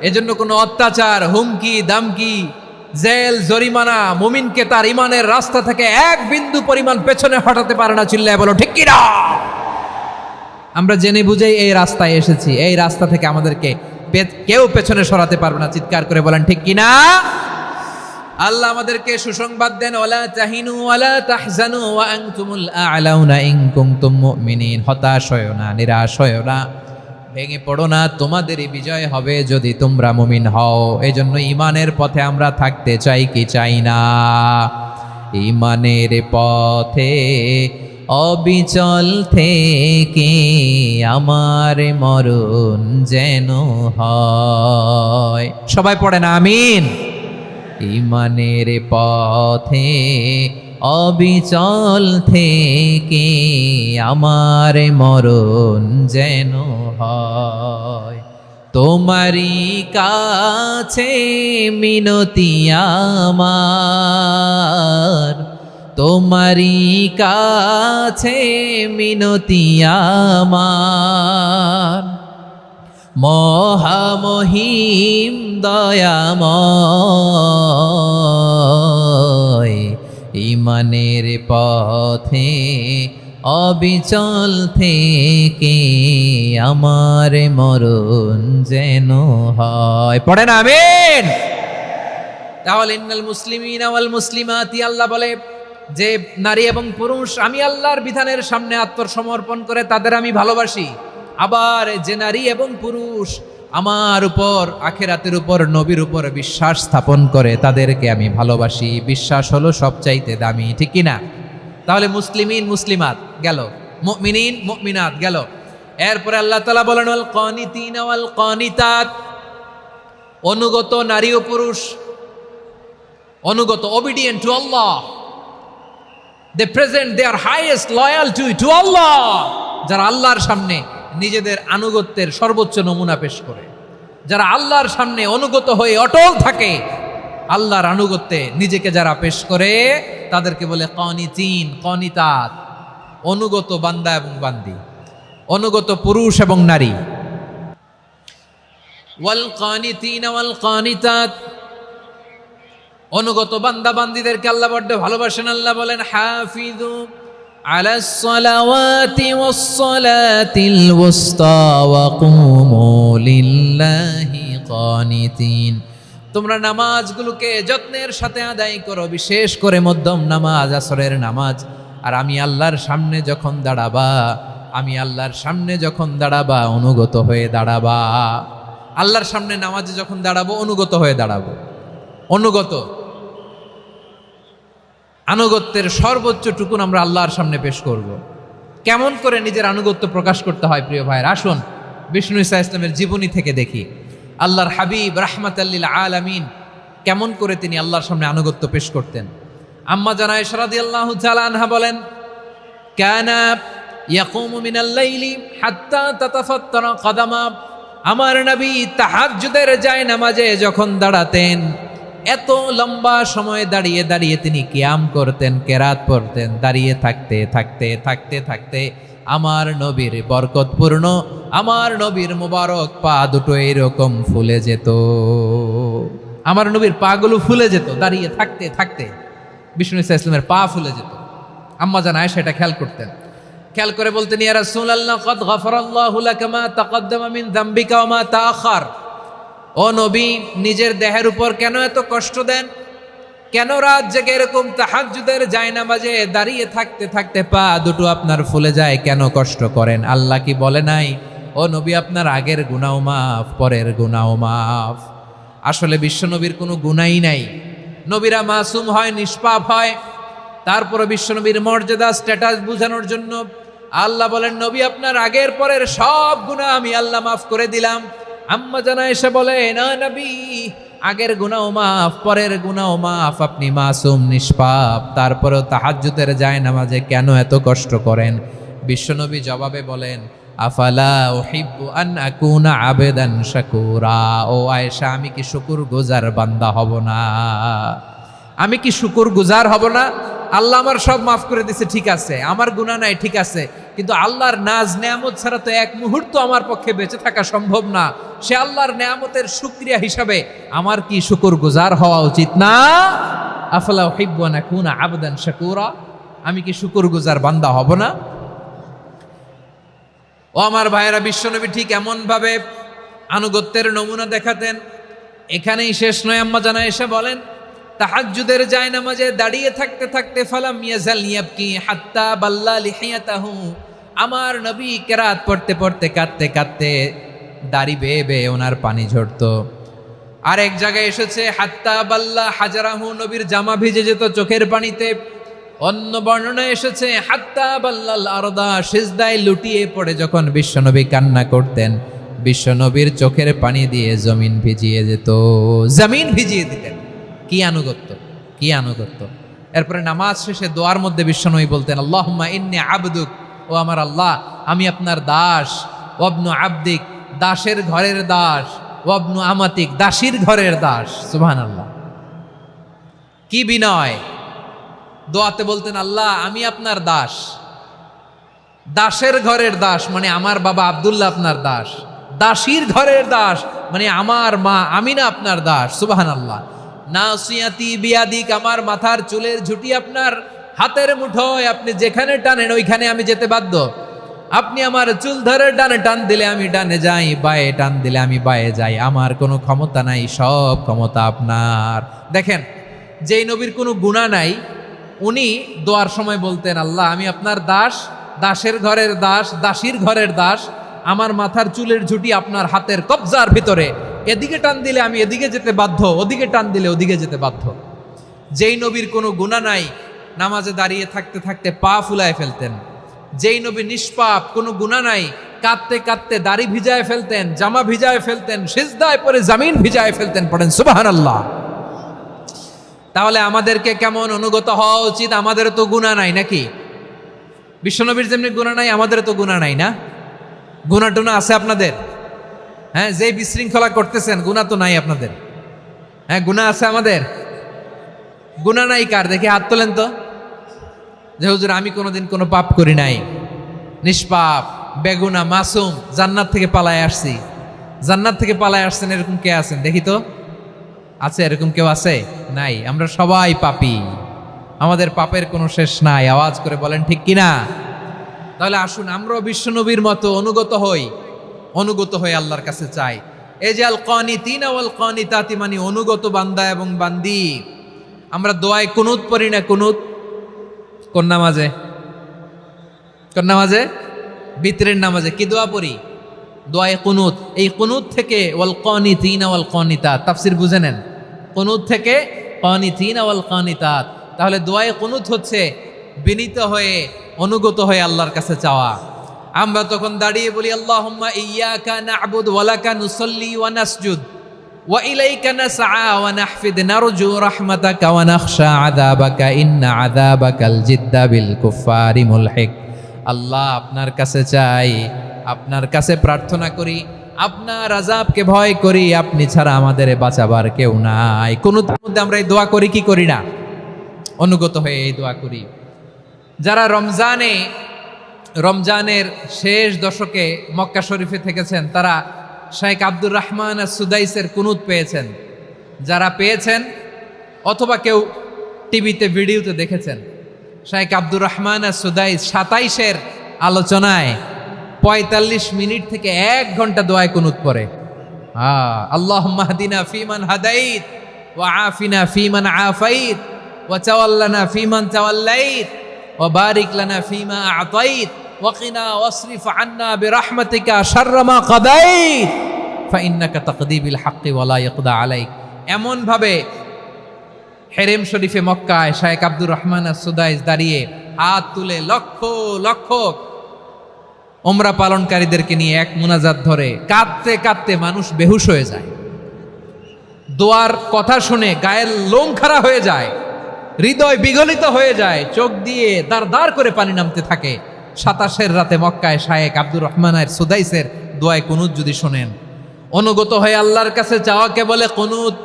এজন্য কোনো অত্যাচার, হুমকি, দামকি, জেল, জরিমানা মুমিনকে তার ঈমানের রাস্তা থেকে এক বিন্দু পরিমাণ পেছনে হটাতে পারে না। চিল্লায় বলো ঠিক কিনা? আমরা জেনে বুঝেই এই রাস্তায় এসেছি, এই রাস্তা থেকে আমাদেরকে কেউ পেছনে সরাতে পারবে না। চিৎকার করে বলেন ঠিক কিনা? আল্লাহ আমাদেরকে সুসংবাদ দেন ওয়ালা তাহিনু ওয়ালা তাহজানু ওয়া আনতুমুল আ'লাউনা ইন কুনতুম মুমিনিন। হতাশ হয়ো না, নিরাশ হয়ো না, ভেঙে পড়ো না, তোমাদেরই বিজয় হবে যদি তোমরা মুমিন হও। এজন্য ঈমানের পথে আমরা থাকতে চাই কি চাই না? ঈমানের পথে অবিচল থেকে আমার মরণ যেন হয়। সবাই পড়ে না আমিন। ইমানের পথে অবিচল থেকে আমার মরণ যেন হয়। তোমারই কাছে মিনতি আমার, তোমারই কাছে মিনতি আমার। মহামহিম দয়াময় ইমানের পথে অবিচল থেকে আমার মরণ যেন হয়। পড়েন আমিন। তাহলে ইন্নাল মুসলিমিনা ওয়াল মুসলিমাতি, আল্লাহ বলে যে নারী এবং পুরুষ আমি আল্লাহর বিধানের সামনে আত্মসমর্পণ করে তাদের আমি ভালোবাসি। আবার যে নারী এবং পুরুষ আমার উপর আখিরাতের উপর নবীর উপর বিশ্বাস স্থাপন করে তাদেরকে আমি ভালোবাসি। বিশ্বাস হলো সবচাইতে দামি, ঠিক কি না? তাহলে মুসলিমিন মুসলিমাত গেল, মুমিনিন মুমিনাত গেল। এরপরে আল্লাহ তাআলা বলেন ওয়াল কানিতিনা ওয়াল কানিতাত, অনুগত নারী ও পুরুষ, অনুগত, obedient to Allah, they present their highest loyalty to Allah, যারা আল্লাহর সামনে নিজেদের আনুগত্যের সর্বোচ্চ নমুনা পেশ করে, যারা আল্লাহর সামনে অনুগত হয়ে অটল থাকে, আল্লাহর আনুগত্যে নিজেকে যারা পেশ করে তাদেরকে বলে কানিতিন কানিতাত, অনুগত বান্দা এবং বান্দি, অনুগত পুরুষ এবং নারী। ওয়াল কানিতিনা ওয়াল কানিতাত, অনুগত বান্দা বান্দিদেরকে আল্লাহ বড্ড ভালোবাসেন। আল্লাহ বলেন হাফিজু আলাস সালাওয়াতি ওয়াস সালাতিল ওয়াসতা ওয়া কুমু লিল্লাহি কানিতিন, তোমরা নামাজগুলোকে যত্নের সাথে আদায় করো, বিশেষ করে মধ্যম নামাজ, আসরের নামাজ। আর আমি আল্লাহর সামনে যখন দাঁড়াবা, আমি আল্লাহর সামনে যখন দাঁড়াবা অনুগত হয়ে দাঁড়াবা। আল্লাহর সামনে নামাজে যখন দাঁড়াবো অনুগত হয়ে দাঁড়াবো। অনুগত, আনুগত্যের সর্বোচ্চ টুকুন আমরা আল্লাহর সামনে পেশ করব। কেমন করে নিজের আনুগত্য প্রকাশ করতে হয় প্রিয় ভাইয়ের, আসুন বিষ্ণু ঈসা ইসলামের জীবনী থেকে দেখি। আল্লাহর হাবিব রাহমাতাল লিল আলামিন কেমন করে তিনি আল্লাহর সামনে আনুগত্য পেশ করতেন। আম্মা জান আয়েশা রাদিয়াল্লাহু তাআলা আনহা বলেন, কানা ইয়াকুমু মিনাল লাইলি হাত্তা তাতাফাত্তারা কদামা, আমার নবী তাহাজ্জুদের জায়নামাজে যখন দাঁড়াতেন এত লম্বা সময় দাঁড়িয়ে দাঁড়িয়ে তিনি কিয়াম করতেন, কেরাত পড়তেন। দাঁড়িয়ে থাকতে থাকতে থাকতে থাকতে আমার নবীর বরকতপূর্ণ, আমার নবীর মুবারক পা দুটো এরকম ফুলে যেত। আমার নবীর পাগুলো ফুলে যেত দাঁড়িয়ে থাকতে থাকতে, বিষ্ণু ঈসা ইসলামের পা ফুলে যেত। আম্মা জান আয়েশা এটা খেয়াল করতেন। খেয়াল করে বলতেন, ইয়া রাসূলুল্লাহ কাদ গাফারাল্লাহু লাকা মা তাকাদ্দামা মিন যামবিকা ওয়া মা তাআখার। ও নবী, নিজের দেহের উপর কেন এত কষ্ট দেন? কেন রাত জেগে এরকম তাহাজ্জুদের জায়নামাজে দাঁড়িয়ে থাকতে থাকতে পা দুটো আপনার ফুলে যায়? কেন কষ্ট করেন? আল্লাহ কি বলে নাই ও নবী আপনার আগের গুনাহ মাফ, পরের গুনাহ মাফ? আসলে বিশ্বনবীর কোনো গুনাহই নাই। নবীরা মাসুম হয়, নিষ্পাপ হয়। তারপরে বিশ্বনবীর মর্যাদা স্ট্যাটাস বোঝানোর জন্য আল্লাহ বলেন, নবী আপনার আগের পরের সব গুনাহ আমি আল্লাহ মাফ করে দিলাম। আম্মা জান আয়েশা বলে, না নবী, আগের গুনাহ মাফ, পরের গুনাহ মাফ, আপনি মাসুম নিষ্পাপ, তারপরেও তাহাজ্জুদের জায়নামাজে কেন এত কষ্ট করেন? বিশ্বনবী জবাবে বলেন, আফালা উহিব্বু আন আকুনা আবেদান শাকুরা। ও আয়েশা, আমি কি শুকরগুজার বান্দা হব না? আমি কি শুকরগুজার হব না? আল্লাহ আমার সব মাফ করে দিছে, ঠিক আছে, আমার গুনাহ নাই, ঠিক আছে, কিন্তু আল্লাহর নাজ নেয়ামত ছাড়া তো এক মুহূর্ত আমার পক্ষে বেঁচে থাকা সম্ভব না। সে আল্লাহর নেয়ামতের শুকরিয়া হিসাবে আমার কি শুকরগুজার হওয়া উচিত না? আফালা উহিব্বু আন আকুনা আবদান শাকুরা, আমি কি শুকরগুজার বান্দা হব না? ও আমার ভাইয়েরা, বিশ্বনবী ঠিক এমন ভাবে আনুগত্যের নমুনা দেখাতেন। এখানেই শেষ নয়। আম্মা জান আয়েশা বলেন, তাহাজ্জুদের জায়নামাজে দাঁড়িয়ে থাকতে থাকতে ফালাম ইয়াজাল ইয়াবকি হাত্তা বাল্লা লিহিয়াতাহু, আমার নবী কেরাত পড়তে পড়তে কাঁদতে কাঁদতে দাড়ি বেয়ে বেয়ে ওনার পানি ঝরতো। আর এক জায়গায় এসেছে হাত্তা বাল্লা হাজারাহু, নবীর জামা ভিজে যেত চোখের পানিতে। অন্য বর্ণনা এসেছে হাত্তা বাল্লাল আরদা, সিজদায় লুটিয়ে পড়ে যখন বিশ্বনবী কান্না করতেন, বিশ্বনবীর চোখের পানি দিয়ে জমিন ভিজিয়ে যেত, জমিন ভিজিয়ে দিতেন। কি আনুগত্য, কি আনুগত্য। এরপরে নামাজ শেষে দোয়ার মধ্যে বিশ্বনবী বলতেন, আল্লাহুম্মা ইন্নী আবদুক, ও আমার আল্লাহ আমি আপনার দাস, ওয়াবনু আবদিক, দাসের ঘরের দাস, ওয়াবনু আমাতিক, দাসীর ঘরের দাস। সুবহানাল্লাহ, কি বিনয়। দোয়াতে বলতেন, আল্লাহ আমি আপনার দাস, দাসের ঘরের দাস মানে আমার বাবা আব্দুল্লাহ আপনার দাস, দাসীর ঘরের দাস মানে আমার মা আমিনা আপনার দাস। সুবহানাল্লাহ। নাসিয়াতি বিয়াদিক, আমার মাথার চুলের ঝুঁটি আপনার হাতের মুঠোয়, আপনি যেখানে টানেন ওইখানে আমি যেতে বাধ্য। আপনি আমার চুল ধরে ডানে টান দিলে আমি ডানে যাই, বায়ে টান দিলে আমি বায়ে যাই, আমার কোনো ক্ষমতা নাই, সব ক্ষমতা আপনার। দেখেন, যেই নবীর কোনো গুনাহ নাই উনি দোয়ার সময় বলতেন, আল্লাহ আমি আপনার দাস, দাসের ঘরের দাস, দাসীর ঘরের দাস, আমার মাথার চুলের ঝুঁটি আপনার হাতের কবজার ভিতরে, এদিকে টান দিলে আমি এদিকে যেতে বাধ্য, ওদিকে টান দিলে ওদিকে যেতে বাধ্য। যেই নবীর কোনো গুনাহ নাই নামাজে দাঁড়িয়ে থাকতে থাকতে পা ফুলায় ফেলতেন। যেই নবী নিষ্পাপ, কোনো গুনাহ নাই, কাঁদতে কাঁদতে দাড়ি ভিজায় ফেলতেন, জামা ভিজায় ফেলতেন, সিজদায় পরে জমিন ভিজায় ফেলতেন। পড়েন সুবহানাল্লাহ। তাহলে আমাদেরকে কেমন অনুগত হওয়া উচিত? আমাদের তো গুনাহ নাই নাকি? বিশ্বনবীর যেমনি গুনাহ নাই আমাদের তো গুনাহ নাই না? গুনাহ টুনা আছে আপনাদের? হ্যাঁ, যে বিশৃঙ্খলা করতেছেন গুনাহ তো নাই আপনাদের? হ্যাঁ, গুনাহ আছে আমাদের? গুনাহ নাই কার? দেখে হাত তোলেন তো, যে হুজুর আমি কোনোদিন কোনো পাপ করি নাই, নিষ্পাপ, বেগুনা, মাসুম, জান্নাত থেকে পালায় আসছি। জান্নাত থেকে পালায় আসছেন এরকম কে আছেন দেখি তো? আছে এরকম কেউ? আছে? নাই। আমরা সবাই পাপী, আমাদের পাপের কোনো শেষ নাই। আওয়াজ করে বলেন ঠিক কিনা? তাহলে আসুন আমরাও বিশ্বনবীর মতো অনুগত হই, অনুগত হয়ে আল্লাহর কাছে চাই। এই যে আল কানিতিনা ওয়াল কানিতাতি মানে অনুগত বান্দা এবং বান্দি। আমরা দোয়ায় কুনুত পড়ি না? কুনুত কোন নামাজে? কোন নামাজে? বিতরের নামাজে কি দোয়া পড়ি? দোয়ায়ে কুনুত। এই কুনুত থেকে ওয়াল কানিতিনা ওয়াল কানিতাত, তাফসীর বুঝে নেন। কুনুত থেকে কানিতিনা ওয়াল কানিতাত। তাহলে দোয়ায়ে কুনুত হচ্ছে বিনীত হয়ে, অনুগত হয়ে আল্লাহর কাছে চাওয়া। আমরা তখন দাঁড়িয়ে বলি, আল্লাহুম্মা ইয়্যাকা না'বুদু ওয়া লাকা নুসাল্লি ওয়া নাসজুদ ওয়া ইলাইকা নাসআ ওয়া নাহফিদ নারজু রাহমাতাকা ওয়া নাখশা আযাবাকা ইন্না আযাবাকাল জিদ্দা বিল কুফফারি মুলহিক। আল্লাহ আপনার কাছে চাই, আপনার কাছে প্রার্থনা করি, আপনার আযাবকে ভয় করি, আপনি ছাড়া আমাদের বাঁচাবার কেউ নাই। কোন মধ্যে আমরা এই দোয়া করি কি করি না? অনুগত হয়ে এই দোয়া করি। যারা রমজানের শেষ দশকে মক্কা শরীফে থেকেছেন তারা শাইখ আব্দুর রহমান সুদাইসের কুনুত পেয়েছেন। যারা পেয়েছেন অথবা কেউ টিভিতে ভিডিওতে দেখেছেন, শাইখ আব্দুর রহমান সুদাইস 27-এর আলোচনায় 45 মিনিট থেকে 1 ঘন্টা দোয়ায় কুনুত পড়ে। আল্লাহুম্মা হদিনা ফিমান হাদাইত ওয়া আফিনা ফিমান আফাইত ওয়া তাওয়াল্লানা ফিমান তাওয়াল্লাইত ওয়া বারিক লানা ফিমা আ'তাইত ওয়া কিনা ওয়াসরিফ আন্না বিরহমাতিকা শাররা মা কাদাইত ফাইন্নাকা তাকদি বিল হাক্কি ওয়া লা ইয়াকদা আলাইক। এমন ভাবে হেরেম শরীফে মক্কায় শাইখ আব্দুর রহমান সুদাইস দাঁড়িয়ে হাত তুলে লক্ষ লক্ষ উমরা পালনকারীদেরকে নিয়ে এক মুনাজাত ধরে কাঁদতে কাঁদতে মানুষ বেহুশ হয়ে যায়। দোয়ার কথা শুনে গায়ের লোম খাড়া হয়ে যায়, হৃদয় বিগলিত হয়ে যায়, চোখ দিয়ে দাঁড় দাঁড় করে পানি নামতে থাকে। 27-এর রাতে মক্কায় শাইখ আব্দুর রহমান সুদাইসের দোয়ায় কুনুত যদি শোনেন, অনুগত হয়ে আল্লাহর কাছে চাওয়াকে বলে কুনুত।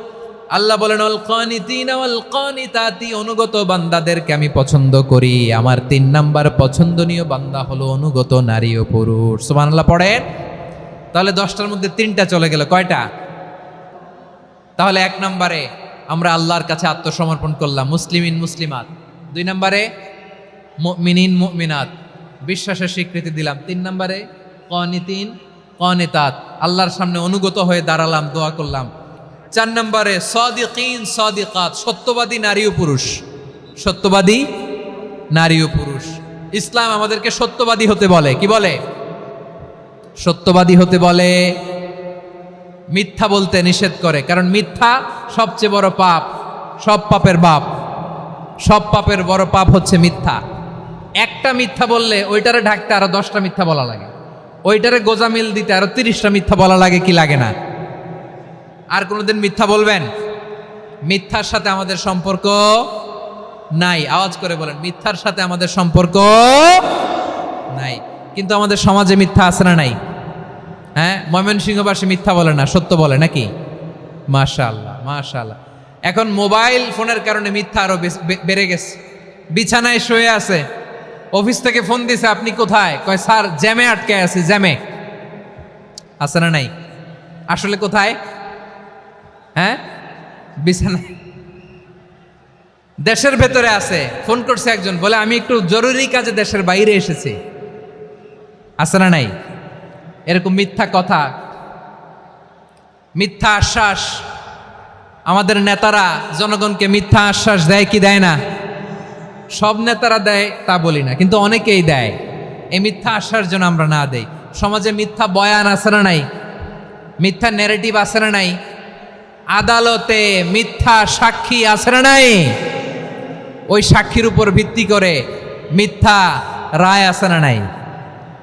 আল্লাহ বলেন আল কানিতিনা ওয়াল কানিতাতি, অনুগত বান্দাদেরকে আমি পছন্দ করি। আমার 3 নাম্বার পছন্দনীয় বান্দা হলো অনুগত নারী ও পুরুষ। সুবহানাল্লাহ পড়েন। তাহলে 10টার মধ্যে 3টা চলে গেল, কয়টা? তাহলে 1 নম্বরে আমরা আল্লাহর কাছে আত্মসমর্পণ করলাম, মুসলিমিন মুসলিমাত। 2 নম্বরে মুমিনিন মুমিনাত, বিশ্বাসের স্বীকৃতি দিলাম। 3 নম্বরে কানিতিন কানিতাত, আল্লাহর সামনে অনুগত হয়ে দাঁড়ালাম, দোয়া করলাম। 4 নম্বরে সাদিকিন সাদিকাত, সত্যবাদী নারী ও পুরুষ। সত্যবাদী নারী ও পুরুষ। ইসলাম আমাদেরকে সত্যবাদী হতে বলে। কি বলে? সত্যবাদী হতে বলে, মিথ্যা বলতে নিষেধ করে। কারণ মিথ্যা সবচেয়ে বড় পাপ, সব পাপের বাপ। সব পাপের বড় পাপ হচ্ছে মিথ্যা। একটা মিথ্যা বললে ওইটারে ঢাকতে আরো 10টা মিথ্যা বলা লাগে, ওইটারে গোজামিল দিতে আরো 30টা মিথ্যা বলা লাগে, কি লাগে না? আর কোনোদিন মিথ্যা বলবেন? মিথ্যার সাথে আমাদের সম্পর্ক নাই। আওয়াজ করে বলেন, মিথ্যার সাথে আমাদের সম্পর্ক নাই। কিন্তু আমাদের সমাজে মিথ্যা আছে না নাই? হ্যাঁ, ময়মনসিংহবাসী মিথ্যা বলে না, সত্য বলে নাকি? মাশাআল্লাহ মাশাআল্লাহ। এখন মোবাইল ফোনের কারণে মিথ্যা আরো বেড়ে গেছে। বিছানায় শুয়ে আছে, অফিস থেকে ফোন দিছে, আপনি কোথায়? কয় স্যার জ্যামে আটকে আছি। জ্যামে আছে না নাই? আসলে কোথায়? হ্যাঁ, বিছানায়। দেশের ভেতরে আছে, ফোন করছে একজন, বলে আমি একটু জরুরি কাজে দেশের বাইরে এসেছি। আছে না নাই? এরকম মিথ্যা কথা, মিথ্যা আশ্বাস। আমাদের নেতারা জনগণকে মিথ্যা আশ্বাস দেয় কি দেয় না? সব নেতারা দেয় তা বলি না, কিন্তু অনেকেই দেয়। এই মিথ্যা আশ্বাস যেন আমরা না দেই। সমাজে মিথ্যা বয়ান আছে না নাই? মিথ্যা ন্যারেটিভ আছে না নাই? আদালতে মিথ্যা সাক্ষী আছে না নাই? ওই সাক্ষীর উপর ভিত্তি করে মিথ্যা রায় আছে না নাই?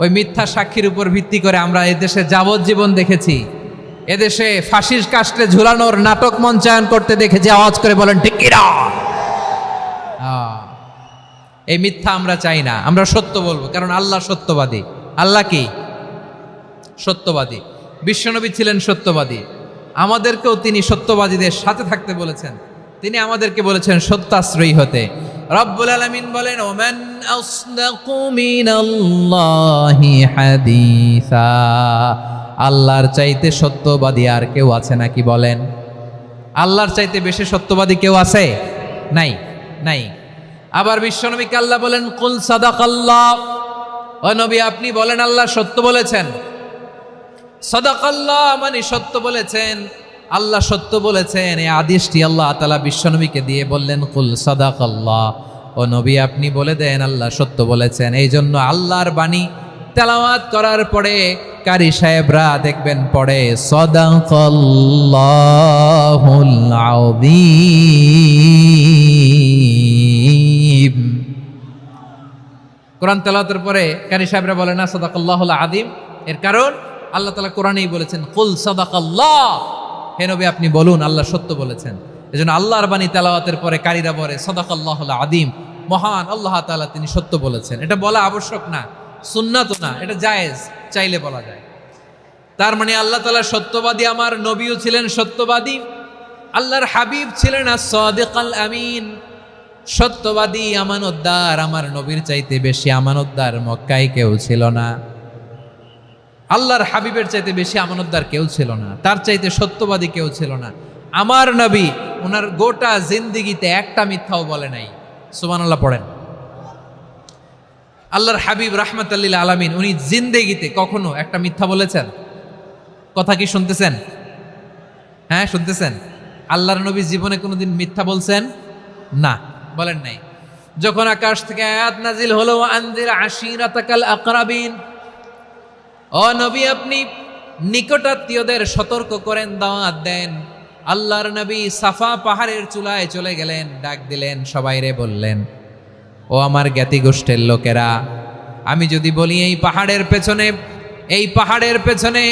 ওই মিথ্যা সাক্ষীর উপর ভিত্তি করে আমরা এদেশে যাবজ্জীবন দেখেছি, এদেশে ফাঁসির কাস্টে ঝুলানোর নাটক মঞ্চায়ন করতে দেখেছি। আওয়াজ করে বলেন ঠিক কি না? এই মিথ্যা আমরা চাই না, আমরা সত্য বলবো, কারণ আল্লাহ সত্যবাদী। আল্লাহ কি? সত্যবাদী। বিশ্বনবী ছিলেন সত্যবাদী, আমাদেরকেও তিনি সত্যবাদীদের সাথে থাকতে বলেছেন। তিনি আমাদেরকে বলেছেন সত্যাশ্রয়ী হতে। রব্বুল আলামিন বলেন, ওমান আসদাকু মিনাল্লাহি হাদিসা। আল্লাহর চাইতে সত্যবাদী আর কেউ আছে নাকি বলেন? আল্লাহর চাইতে বেশি সত্যবাদী কেউ আছে? নাই, নাই। আবার বিশ্বনবীকে আল্লাহ বলেন, কুল সাদাকাল্লাহ। ও নবী, আপনি বলেন আল্লাহ সত্য বলেছেন। সাদাকাল্লাহ মানে সত্য বলেছেন, আল্লাহ সত্য বলেছেন। এই আদেশটি আল্লাহ তাআলা বিশ্বনবীকে দিয়ে বললেন, কুল সাদাকাল্লাহ। ও নবী, আপনি বলে দেন আল্লাহ সত্য বলেছেন। এই জন্য আল্লাহর বাণী তেলাওয়াত করার পরে কারি সাহেবরা দেখবেন পড়ে সাদাকাল্লাহুল আযীম। কোরআন তেলাওয়াতের পরে কারি সাহেবরা বলে না সাদাকাল্লাহুল আযীম। এর কারণ আল্লাহ তাআলা কোরআনেই বলেছেন, কুল সাদাকাল্লাহ। হে নবী, আপনি বলুন আল্লাহ সত্য বলেছেন। এজন্য আল্লাহর বাণী তেলাওয়াতের পরে কারীরা বলে সাদাকাল্লাহুল আযীম, মহান আল্লাহ তাআলা তিনি সত্য বলেছেন। এটা বলা আবশ্যক না, সুন্নাত না, এটা জায়েজ, চাইলে বলা যায়। তার মানে আল্লাহ তাআলা সত্যবাদী, আমার নবীও ছিলেন সত্যবাদী, আল্লাহর হাবিব ছিলেন as-সাদিকাল আমিন, সত্যবাদী, আমানতদার। আমার নবীর চাইতে বেশি আমানতদার মক্কায় কেউ ছিল না, আল্লাহর হাবিবের চাইতে বেশি আমানতদার কেউ ছিল না, তার চাইতে সত্যবাদী কেউ ছিল না। আমার নবী ওনার গোটা জিন্দেগিতে একটা মিথ্যাও বলে নাই। সুবহানাল্লাহ পড়েন। আল্লাহর হাবিব রাহমাতাল লিল আলামিন উনি জিন্দেগিতে কখনো একটা মিথ্যা বলেছেন? কথা কি শুনতেছেন? হ্যাঁ, শুনতেছেন? আল্লাহর নবী জীবনে কোনোদিন মিথ্যা বলছেন? না, বলেন নাই। যখন আকাশ থেকে আয়াত নাজিল হলো, আনজির আশিরাতাকাল আকরাবিন, ও নবী আপনি নিকটাত্মীয়দের সতর্ক করেন, দাওয়াত দেন। আল্লাহর নবী সাফা পাহাড়ের চূড়ায় চলে গেলেন, ডাক দিলেন, সবাইরে বললেন, ও আমার জ্ঞাতি গোষ্ঠীর লোকেরা, আমি যদি বলি এই পাহাড়ের পেছনে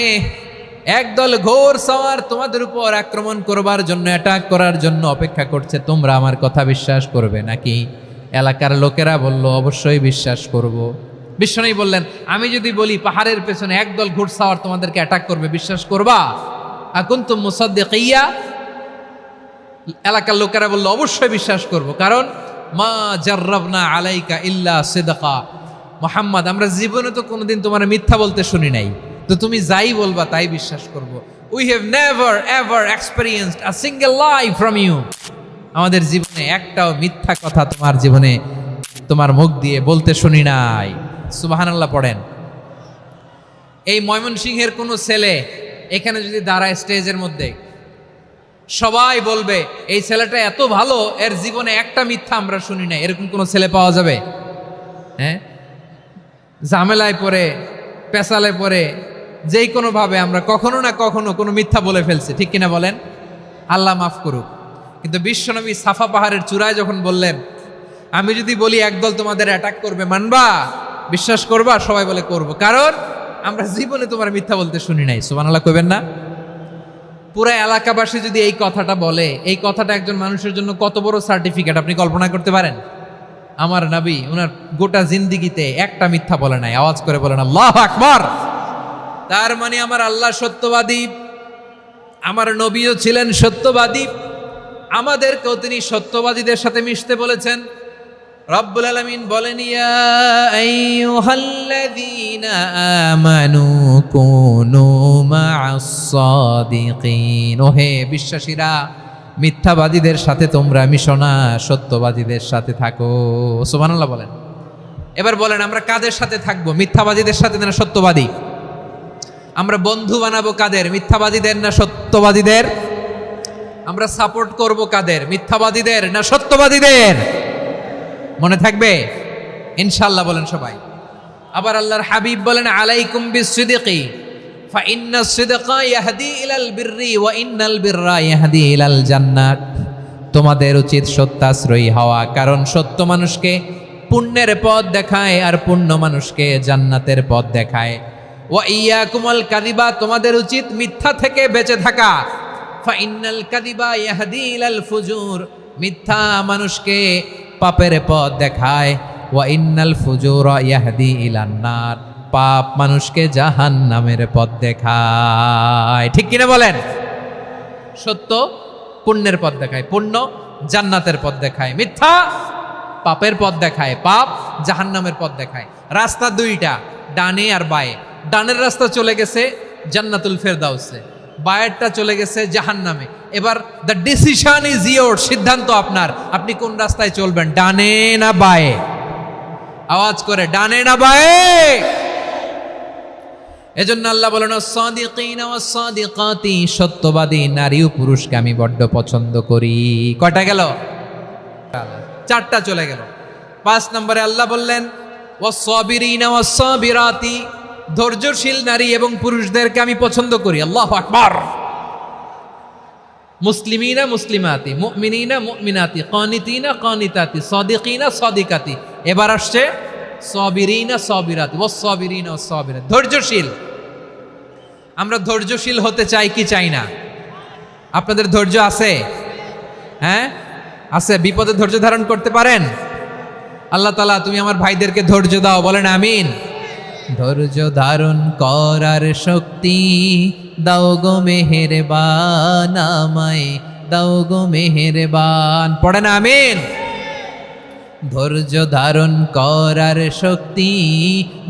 একদল ঘোর সওয়ার তোমাদের উপর আক্রমণ করবার জন্য, অ্যাটাক করার জন্য অপেক্ষা করছে, তোমরা আমার কথা বিশ্বাস করবে নাকি? এলাকার লোকেরা বলল, অবশ্যই বিশ্বাস করব। বিশ্বনবী বললেন, আমি যদি বলি পাহাড়ের পেছনে একদল ঘোড়সাওয়ার তোমাদেরকে অ্যাটাক করবে, বিশ্বাস করবা? আকুনতুম মুসাদ্দিকিয়া? এলাকার লোকেরা বলল, অবশ্যই বিশ্বাস করব, কারণ মা জাররাবনা আলাইকা ইল্লা সিদকা। মুহাম্মদ, আমরা জীবনে তো কোনোদিন তোমার মিথ্যা বলতে শুনি নাই, তো তুমি যাই বলবা তাই বিশ্বাস করব। We have never ever experienced a single lie from you. আমাদের জীবনে একটাও মিথ্যা কথা তোমার জীবনে, তোমার মুখ দিয়ে বলতে শুনি নাই। সুবহানাল্লাহ পড়েন। এই ময়মনসিংহের কোনো ছেলে এখানে যদি দাঁড়ায় স্টেজের মধ্যে, সবাই বলবে এই ছেলেটা এত ভালো, এর জীবনে একটা মিথ্যা আমরা শুনি নাই। এরকম কোনো ছেলে পাওয়া যাবে? হ্যাঁ, ঝামেলায় পড়ে, পেশালে পড়ে, যেই কোনোভাবে আমরা কখনো না কখনো কোনো মিথ্যা বলে ফেলছি, ঠিক কিনা বলেন? আল্লাহ মাফ করুক। কিন্তু বিশ্বনবী সাফা পাহাড়ের চূড়ায় যখন বললেন, আমি যদি বলি একদল তোমাদের অ্যাটাক করবে, মানবা? বিশ্বাস করবা? সবাই বলে করব, কারণ আমরা জীবনে তোমার মিথ্যা বলতে শুনি নাই। সুবহানাল্লাহ কইবেন না? পুরো এলাকাবাসী যদি এই কথাটা বলে, এই কথাটা একজন মানুষের জন্য কত বড় সার্টিফিকেট আপনি কল্পনা করতে পারেন? আমার নবী ওনার গোটা জিন্দিগিতে একটা মিথ্যা বলে নাই। আওয়াজ করে বলেন আল্লাহু আকবার। তার মানে আমার আল্লাহ সত্যবাদী, আমার নবীও ছিলেন সত্যবাদী, আমাদেরকেও তিনি সত্যবাদীদের সাথে মিশতে বলেছেন। রব্বুল আলামিন বলেন, ইয়া আইয়ুহাল্লাযীনা আমানু কুনু মা'আস সাদিকিন। ওহে বিশ্বাসীরা, মিথ্যাবাদীদের সাথে তোমরা মিশো না, সত্যবাদীদের সাথে থাকো। সুবহানাল্লাহ বলেন। এবার বলেন আমরা কাদের সাথে থাকবো? মিথ্যাবাদীদের সাথে না সত্যবাদী? আমরা বন্ধু বানাবো কাদের? মিথ্যাবাদীদের না সত্যবাদীদের? আমরা সাপোর্ট করব কাদের? মিথ্যাবাদীদের না সত্যবাদীদের? মনে থাকবে ইনশাআল্লাহ বলেন সবাই। আবার আল্লাহর হাবিব বলেন, আলাইকুম বিসসিদকি ফাইন্নাস সিদকা ইয়াহদি ইলাল বিররি ওয়া ইন্নাল বিররা ইয়াহদি ইলাল জান্নাত। তোমাদের উচিত সত্যাশ্রয়ী হওয়া, কারণ সত্য মানুষকে পুণ্যের পথ দেখায় আর পুণ্য মানুষকে জান্নাতের পথ দেখায়। ওয়া ইয়াকুমুল কাযিবা, তোমাদের উচিত মিথ্যা থেকে বেঁচে থাকা। ফাইন্নাল কাযিবা ইয়াহদি ইলাল ফুজুর, মিথ্যা মানুষকে পাপের পথ দেখায়। ওয়া ইন্নাল ফুজুরা ইয়াহদি ইলান নার, পাপ মানুষকে জাহান্নামের পথ দেখায়। ঠিক কিনা বলেন? সত্য পুণ্যের পথ দেখায়, পুণ্য জান্নাতের পথ দেখায়, মিথ্যা পাপের পথ দেখায়, পাপ জাহান্নামের পথ দেখায়। রাস্তা দুইটা, ডানে আর বায়ে। ডানের রাস্তা চলে গেছে জান্নাতুল ফেরদাউসে, বায়েরটা চলে গেছে জাহান্নামে। এবার দ্য ডিসিশন ইজ ইয়োর, সিদ্ধান্ত আপনার, আপনি কোন রাস্তায় চলবেন, ডানে না বায়ে? আওয়াজ করে, ডানে না বায়ে? এজন্য আল্লাহ বলেন, সাদিকিনা ওয়াস সাদিকাতি, সত্যবাদী নারী ও পুরুষকে আমি বড্ড পছন্দ করি। কয়টা গেল? চারটা চলে গেল। 5 নম্বরে আল্লাহ বললেন, ওয়াস সাবিরিনা ওয়াস সাবিরাতি, ধৈর্যশীল নারী এবং পুরুষদেরকে আমি পছন্দ করি। আল্লাহু আকবার। মুসলিমিনা মুসলিমাতি, মুমিনিনা মুমিনাতি, কানিতিনা কানিতাতি, সাদিকিনা সাদিকাতি। এবার আসছে সাবিরিনা সাবিরাতি, ওয়াস সাবিরিনা ওয়াস সাবিরাতি, ধৈর্যশীল। আমরা ধৈর্যশীল হতে চাই কি চাই না? আপনাদের ধৈর্য আছে? হ্যাঁ আছে? বিপদে ধৈর্য ধারণ করতে পারেন? আল্লাহ তাআলা তুমি আমার ভাইদেরকে ধৈর্য দাও, বলেন আমিন। ধৈর্য ধারণ করার শক্তি দাও গো মেহেরবান, আমায় দাও গো মেহেরবান, পড়েন আমিন। ধৈর্য ধারণ করার শক্তি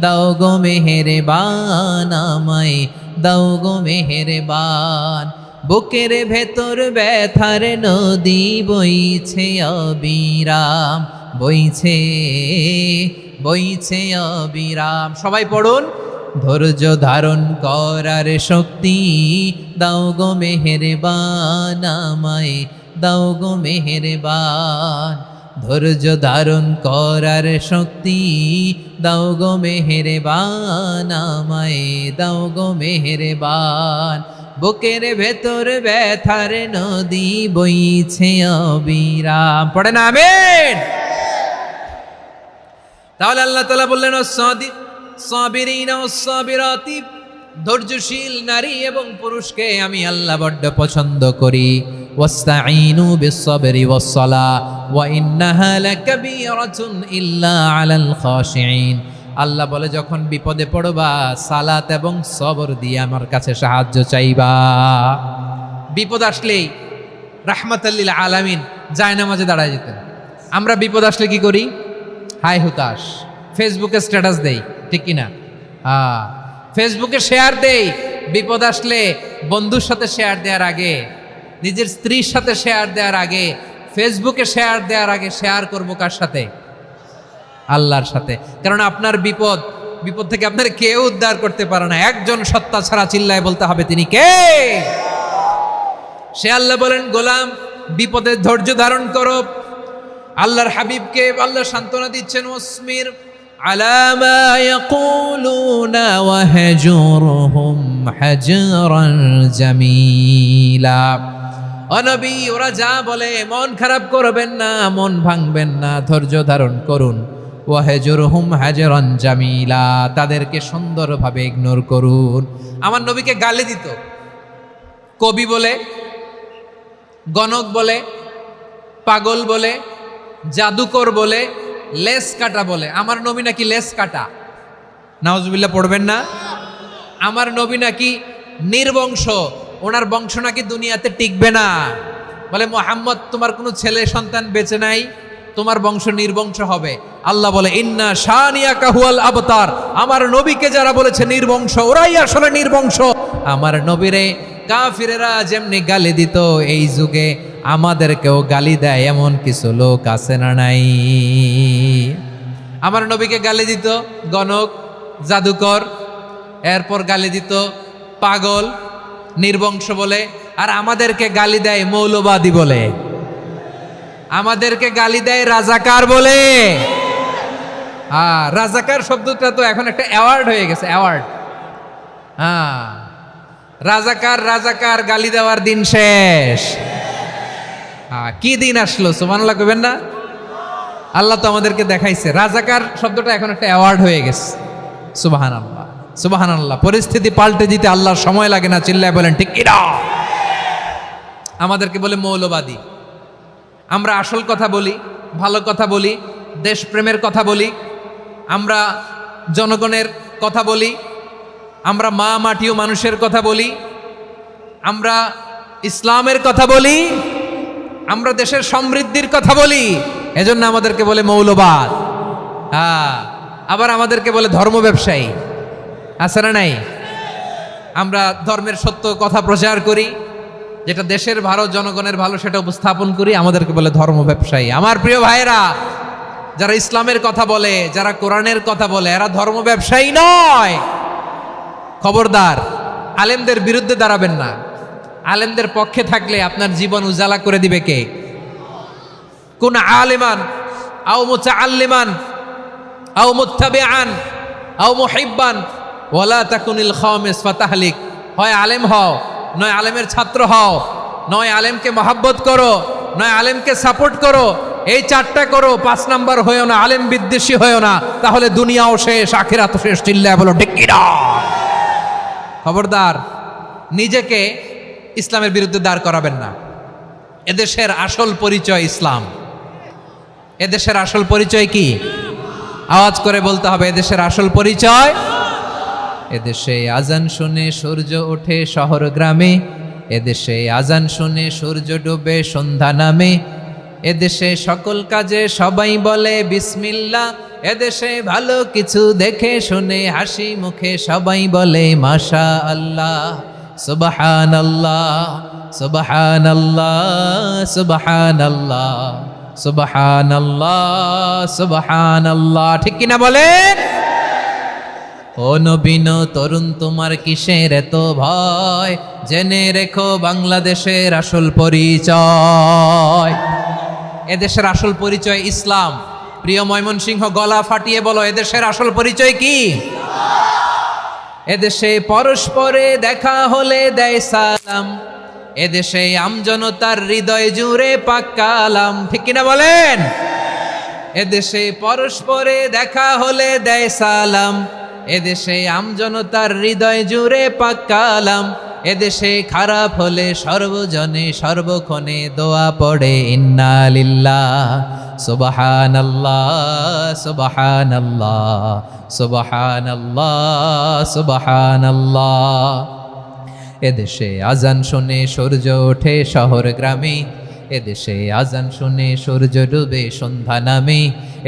দাও গো মেহেরবান, আমায় দাও গো মেহেরবান। বুকের ভেতর ব্যথার নদী বইছে অবিরাম, বইছে বইছে অবিরাম। সবাই পড়ুন, ধৈর্য ধারণ করার শক্তি দাও গো মেহেরবান, আমায় দাও গো মেহেরবান। ধৈর্য ধারণ করার শক্তি দাও গো মেহেরবান, আমায় দাও গো মেহেরবান। বুকের ভেতর ব্যথার নদী বইছে অবিরাম, পড়েন আমিন। তাহলে আল্লাহ তাআলা বললেন, সাবিরিনা ওয়াস সাবিরাতি, ধৈর্যশীল নারী এবং পুরুষকে আমি আল্লাহ বড্ড পছন্দ করি। ওয়াস্তাঈনু বিস-সাবরি ওয়াস-সালাহ ওয়া ইন্নাহা লাকাবীরাতুন ইল্লা আলাল খাশিঈন। আল্লাহ বলে, যখন বিপদে পড়বা সালাত এবং সবর দিয়ে আমার কাছে সাহায্য চাইবা। বিপদ আসলেই রাহমাতাল লিল আলামিন জায়নামাজে দাঁড়ায় যেতেন। আমরা বিপদ আসলে কি করি? হাই হুতাশ, ফেসবুকে স্ট্যাটাস দেই, ঠিক কিনা? ফেসবুকে শেয়ার দেই। বিপদ আসলে বন্ধুর সাথে শেয়ার দেওয়ার আগে, নিজের স্ত্রীর সাথে শেয়ার দেওয়ার আগে, ফেসবুকে শেয়ার দেওয়ার আগে শেয়ার করবো কার সাথে? আল্লাহর সাথে। কারণ আপনার বিপদ থেকে আপনার কেউ উদ্ধার করতে পারে না, একজন সত্তা ছাড়া। চিল্লায় বলতে হবে, তিনি কে? সে আল্লাহ বলেন, গোলাম বিপদে ধৈর্য ধারণ করো। আল্লাহর হাবিবকে আল্লাহ সান্ত্বনা দিচ্ছেন, ওয়াসমির আলা মা ইয়াকুলুনা ওয়াহজুরহুম হাজরান জামিলা। ও নবী, ওরা যা বলে মন খারাপ করবেন না, মন ভাঙবেন না, ধৈর্য ধারণ করুন। ওয়াহজুরহুম হাজরান জামিলা, তাদেরকে সুন্দরভাবে ইগনোর করুন। আমার নবীকে গালি দিত, কবি বলে, গণক বলে, পাগল বলে, জাদুকর বলে, লেস কাটা বলে। আমার নবী নাকি লেস কাটা, নাউজুবিল্লাহ পড়বেন না। আমার নবী নাকি নির্বংশ, ওনার বংশ নাকি দুনিয়াতে টিকবে না। বলে মুহাম্মদ তোমার কোনো ছেলে সন্তান বেঁচে নাই, তোমার বংশ নির্বংশ হবে। আল্লাহ বলে ইন্না শানিয়াকা হুয়াল আবতার, আমার নবীকে যারা বলেছে নির্বংশ, ওরাই আসলে নির্বংশ। আমার নবীরে কাফিরেরা যেমনি গালি দিত, এই যুগে আমাদেরকেও গালি দেয় এমন কিছু লোক আছে না নাই? আমার নবীকে গালি দিত গণক, জাদুকর, এরপর গালি দিত পাগল, নির্বংশ বলে। আর আমাদেরকে গালি দেয় মৌলবাদী বলে, আমাদেরকে গালি দেয় রাজাকার বলে। রাজাকার শব্দটা তো এখন একটা অ্যাওয়ার্ড হয়ে গেছে, অ্যাওয়ার্ড। রাজাকার রাজাকার গালি দেওয়ার দিন শেষ। কি দিন আসলো, সুবহানাল্লাহ কইবেন না? আল্লাহ তো আমাদেরকে দেখাইছে। রাজাকার শব্দটা এখন একটা অ্যাওয়ার্ড হয়ে গেছে। সুবহানাল্লাহ, সুবহানাল্লাহ। পরিস্থিতি পাল্টে দিতে আল্লাহর সময় লাগে না, চিল্লায় বলেন ঠিক কিনা? আমাদেরকে বলে মৌলবাদী। আমরা আসল কথা বলি, ভালো কথা বলি, দেশপ্রেমের কথা বলি, আমরা জনগণের কথা বলি, আমরা মা মাটি ও মানুষের কথা বলি, আমরা ইসলামের কথা বলি, আমরা দেশের সমৃদ্ধির কথা বলি। এজন্য আমাদেরকে বলে মৌলবাদ। আবার আমাদেরকে বলে ধর্ম ব্যবসায়ী, আছে না নাই? আমরা ধর্মের সত্য কথা প্রচার করি, যেটা দেশের ভালো, জনগণের ভালো, সেটা উপস্থাপন করি, আমাদেরকে বলে ধর্ম ব্যবসায়ী। আমার প্রিয় ভাইরা, যারা ইসলামের কথা বলে, যারা কোরআনের কথা বলে, এরা ধর্ম ব্যবসায়ী নয়। খবরদার, আলেমদের বিরুদ্ধে দাঁড়াবেন না। আলেমদের পক্ষে থাকলে আপনার জীবন উজালা করে দিবে কে? কুন আলিমান আও মুতাআল্লিমান আও মুত্তাবিআন আও মুহিব্বান ওয়ালা তাকুনিল খামিস ফাতাহলিক। হয় আলেম হও, নয় আলেমের ছাত্র হও, নয় আলেমকে মহাব্বত করো, নয় আলেমকে সাপোর্ট করো। এই চারটা করো, 5 নাম্বার হয়েও না, আলেম বিদ্বেষী হয়েও না, তাহলে দুনিয়াও শেষ, আখিরাতও শেষ। চিল্লায় বলো ঠিক কিনা? খবরদার, নিজেকে ইসলামের বিরুদ্ধে দাঁড় করাবেন না। এদেশের আসল পরিচয় ইসলাম। এদেশের আসল পরিচয় কি? আওয়াজ করে বলতে হবে, এদেশের আসল পরিচয়। এদেশে আজান শুনে সূর্য ওঠে শহর গ্রামে, এদেশে আজান শুনে সূর্য ডুবে সন্ধ্যা নামে, এদেশে সকল কাজে সবাই বলে বিসমিল্লাহ, এদেশে ভালো কিছু দেখে শুনে হাসি মুখে সবাই বলে মাশা আল্লাহ। সুবহানাল্লাহ, সুবহানাল্লাহ, সুবহানাল্লাহ, সুবহানাল্লাহ, সুবহানাল্লাহ। ঠিক কিনা বলেন? ও নবীন তরুণ, তোমার কিসের এত ভয়? জেনে রেখো বাংলাদেশের আসল পরিচয়। এদেশের আসল পরিচয় ইসলাম। প্রিয় ময়মনসিংহ, গলা ফাটিয়ে বলো, এদেশের আসল পরিচয় কি? এদেশে পরস্পরে দেখা হলে দেয় সালাম, এদেশে আমজনতার হৃদয় জুড়ে পাক কালাম। ঠিক কিনা বলেন? এদেশে পরস্পরে দেখা হলে দেয় সালাম, এদেশে আমজনতার হৃদয় জুড়ে পাক কালাম, এদেশে খারাপ হলে সর্বজনে সর্বক্ষণে দোয়া পড়ে ইন্না লিল্লাহ, সুবহানাল্লাহ, সুবহানাল্লাহ, সুবহানাল্লাহ, সুবহানাল্লাহ। এদেশে আজান শুনে সূর্য ওঠে শহর গ্রামে, এদেশে আজান শুনে সূর্য ডুবে সন্ধ্যা নামে,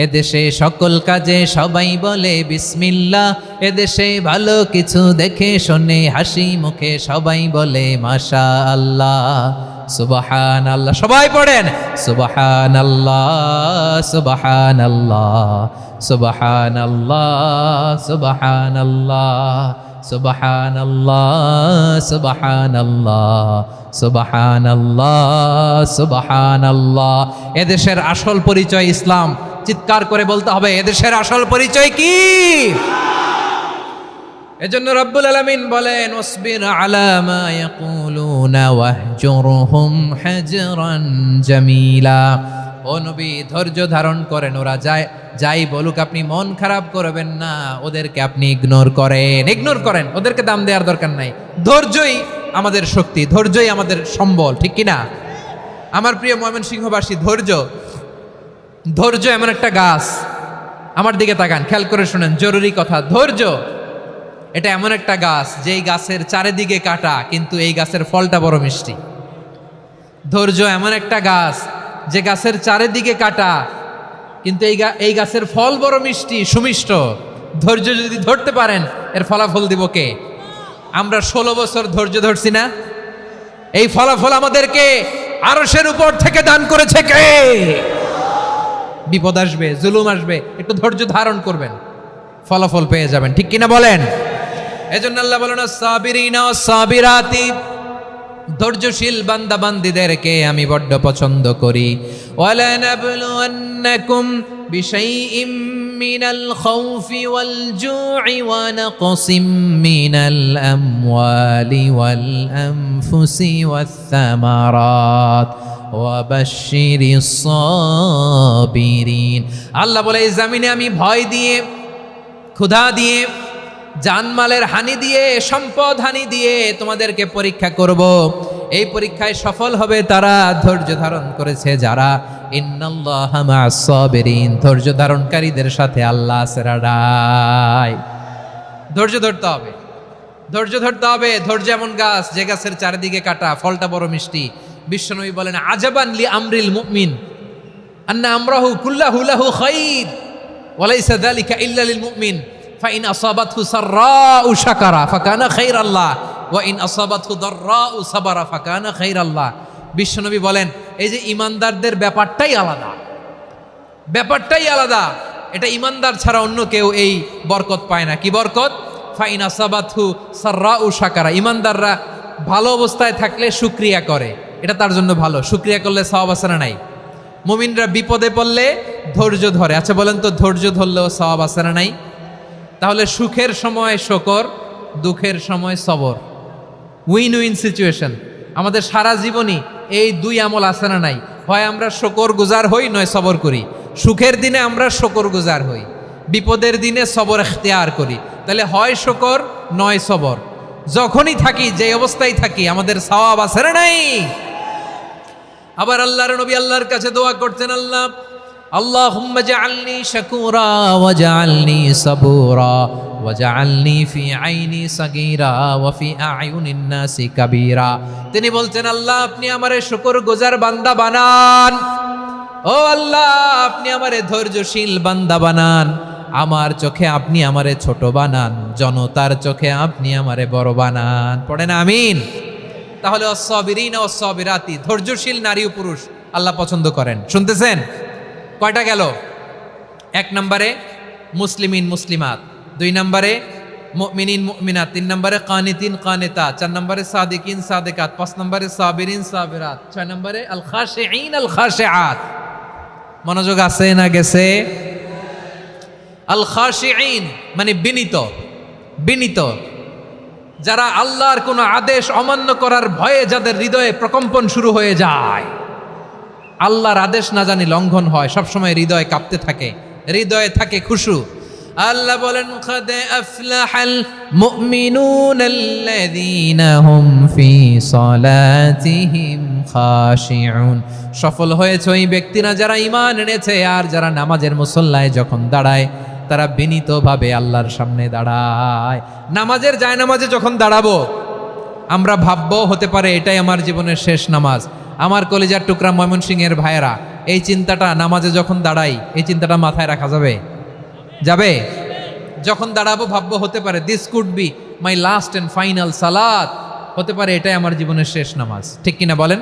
এদেশে সকল কাজে সবাই বলে বিসমিল্লাহ, এদেশে ভালো কিছু দেখে শুনে হাসি মুখে সবাই বলে মাশা আল্লাহ। সুবহানাল্লাহ, সবাই পড়েন সুবহানাল্লাহ, সুবহানাল্লাহ, সুবহানাল্লাহ, সুবহানাল্লাহ, সুবহানাল্লাহ, সুবহানাল্লাহ, সুবহানাল্লাহ, সুবহানাল্লাহ। এদেশের আসল পরিচয় ইসলাম। চিৎকার করে বলতে হবে, এদেশের আসল পরিচয় কি? এজন্য রব্বুল আলামিন বলেন, ওয়াসবির আলা মা ইয়াকুলুনা ওয়াহজুরহুম হাজরান জামিলা। ও নবী, ধৈর্য ধারণ করেন, ওরা যাই বলুক আপনি মন খারাপ করবেন না, ওদেরকে আপনি ইগনোর করেন, ওদেরকে দাম দেওয়ার দরকার নাই। ধৈর্যই আমাদের শক্তি, ধৈর্যই আমাদের সম্বল, ঠিক কিনা? আমার প্রিয় ময়মনসিংহবাসী, ধৈর্য এমন একটা গাছ, আমার দিকে তাকান, খেয়াল করে শুনেন, জরুরি কথা। ধৈর্য এটা এমন একটা গাছ যেই গাছের চারিদিকে কাটা, কিন্তু এই গাছের ফলটা বড় মিষ্টি। ধৈর্য এমন একটা গাছ যে গাছের চারিদিকে কাটা, কিন্তু এই গাছের ফল বড় মিষ্টি, সুমিষ্ট। ধৈর্য যদি ধরতে পারেন, এর ফলাফল দিব কে? আমরা 16 বছর ধৈর্য ধরছি না? এই ফলাফল আমাদেরকে আরশের উপর থেকে দান করেছে কে? বিপদ আসবে, জুলুম আসবে, একটু ধৈর্য ধারণ করবেন, ফলাফল পেয়ে যাবেন, ঠিক কিনা বলেন? এজন্য আল্লাহ বলেন, সাবিরিনা ওয়াস সাবিরাতি, ধৈর্যশীল বান্দা বান্দীদেরকে আমি বড্ড পছন্দ করি। ওয়ালা নাবলুওয়ান্নাকুম বিশাইইম মিনাল খাউফি ওয়াল জু'i ওয়া নাকসিম মিনাল আমওয়ালি ওয়াল আনফুসি ওয়াস সামারাত ওয়া বাশশিরিস সাবিরিন। আল্লাহ বলে, এই জমিনে আমি ভয় দিয়ে, ক্ষুধা দিয়ে, জানমালের হানি দিয়ে, সম্পদ হানি দিয়ে তোমাদেরকে পরীক্ষা করব। এই পরীক্ষায় সফল হবে তারা ধৈর্য ধারণ করেছে যারা। ইন্নাল্লাহা মা'আস সাবিরিন, ধৈর্য ধারণকারীদের সাথে আল্লাহ আছে। ধৈর্য ধরতে হবে, ধৈর্য ধরতে হবে। ধৈর্য এমন গাছ যে গাছের চারিদিকে কাটা, ফলটা বড় মিষ্টি। বিশ্বনবী বলেন, আজাবান লি আমরিল মুমিন আন্না আমরাহু কুল্লাহু লাহু খাইর ওয়া লাইসা যালিকা ইল্লা লিল মুমিন ফাইন আসাবাতহু সাররাউ শাকারা ফাকানা খাইরাল্লাহ ওয়া ইন আসাবাতহু দাররাউ সাবারা ফাকানা খাইরাল্লাহ। বিশ্বনবী বলেন, এই যে ইমানদারদের ব্যাপারটাই আলাদা, ব্যাপারটাই আলাদা। এটা ইমানদার ছাড়া অন্য কেউ এই বরকত পায় না। কি বরকত? ফাইন আসাবাতহু সাররাউ শাকারা, ইমানদাররা ভালো অবস্থায় থাকলে শুকরিয়া করে, এটা তার জন্য ভালো। শুকরিয়া করলে সওয়াব আছে না নাই? মুমিনরা বিপদে পড়লে ধৈর্য ধরে। আচ্ছা বলেন তো, ধৈর্য ধরলেও সওয়াব আছে না নাই? তাহলে সুখের সময় শকর, দুঃখের সময় সবর, উইন উইন সিচুয়েশন। আমাদের সারা জীবনই এই দুই আমল আছে না নাই? হয় আমরা শকর গুজার হই, নয় সবর করি। সুখের দিনে আমরা শকর গুজার হই, বিপদের দিনে সবর ইখতিয়ার করি। তাহলে হয় শকর নয় সবর। যখনই থাকি, যে অবস্থায় থাকি, আমাদের সওয়াব আছে না নাই? আবার আল্লাহর নবী আল্লাহর কাছে দোয়া করতেন, আল্লাহুম্মা জাআলনি শাকুরা ওয়া জাআলনি সাবুরা ওয়া জাআলনি ফি আইনি সাগীরা ওয়া ফি আ'য়ুনিন নাসি কাবীরা। তিনি বলতেন, আল্লাহ আপনি আমারে শুকরগুজার বান্দা বানান, ও আল্লাহ আপনি আমারে ধৈর্যশীল বান্দা বানান, আমার চোখে আপনি আমারে ছোট বানান, জনতার চোখে আপনি আমারে বড় বানান। পড়েন আমিন। তাহলে আস-সাবিরিনা ওয়াস-সাবিরাতি, ধৈর্যশীল নারী ও পুরুষ আল্লাহ পছন্দ করেন। শুনতেছেন? কয়টা গেল? 1 নম্বরে মুসলিমিন মুসলিমাত, 2 নম্বরে মুমিনিন মুমিনাত, 3 নম্বরে কানিতিন কানিতাত, 4 নম্বরে সাদিকিন সাদিকাত, 5 নম্বরে সাবিরিন সাবিরাত, 6 নম্বরে আল খাশিঈন আল খাশিআত। মনোযোগ আছে না গেছে? আল খাশিঈন মানে বিনীত, বিনীত, যারা আল্লাহর কোনো আদেশ অমান্য করার ভয়ে যাদের হৃদয়ে প্রকম্পন শুরু হয়ে যায়, আল্লাহর আদেশ না জানি লঙ্ঘন হয়, সবসময় হৃদয় কাঁপতে থাকে, হৃদয়ে থাকে খুশু। আল্লাহ বলেন, قد أفلح المؤمنون الذين هم في صلاتهم خاشعون। সফল হয়েছে ওই ব্যক্তিরা যারা ঈমান এনেছে আর যারা নামাজের মুসল্লায় যখন দাঁড়ায় তারা বিনীতভাবে আল্লাহর সামনে দাঁড়ায়। নামাজের জায়নামাজে যখন দাঁড়াবো আমরা ভাববো হতে পারে এটাই আমার জীবনের শেষ নামাজ। আমার কলিজার টুকরা ময়মনসিংহের ভাইয়েরা, এই চিন্তাটা নামাজে যখন দাঁড়াই, এই চিন্তাটা মাথায় রাখা যাবে? যাবে? যখন দাঁড়াবো ভাববো হতে পারে this could be my last and final সালাত, হতে পারে এটাই আমার জীবনের শেষ নামাজ, ঠিক কিনা বলেন?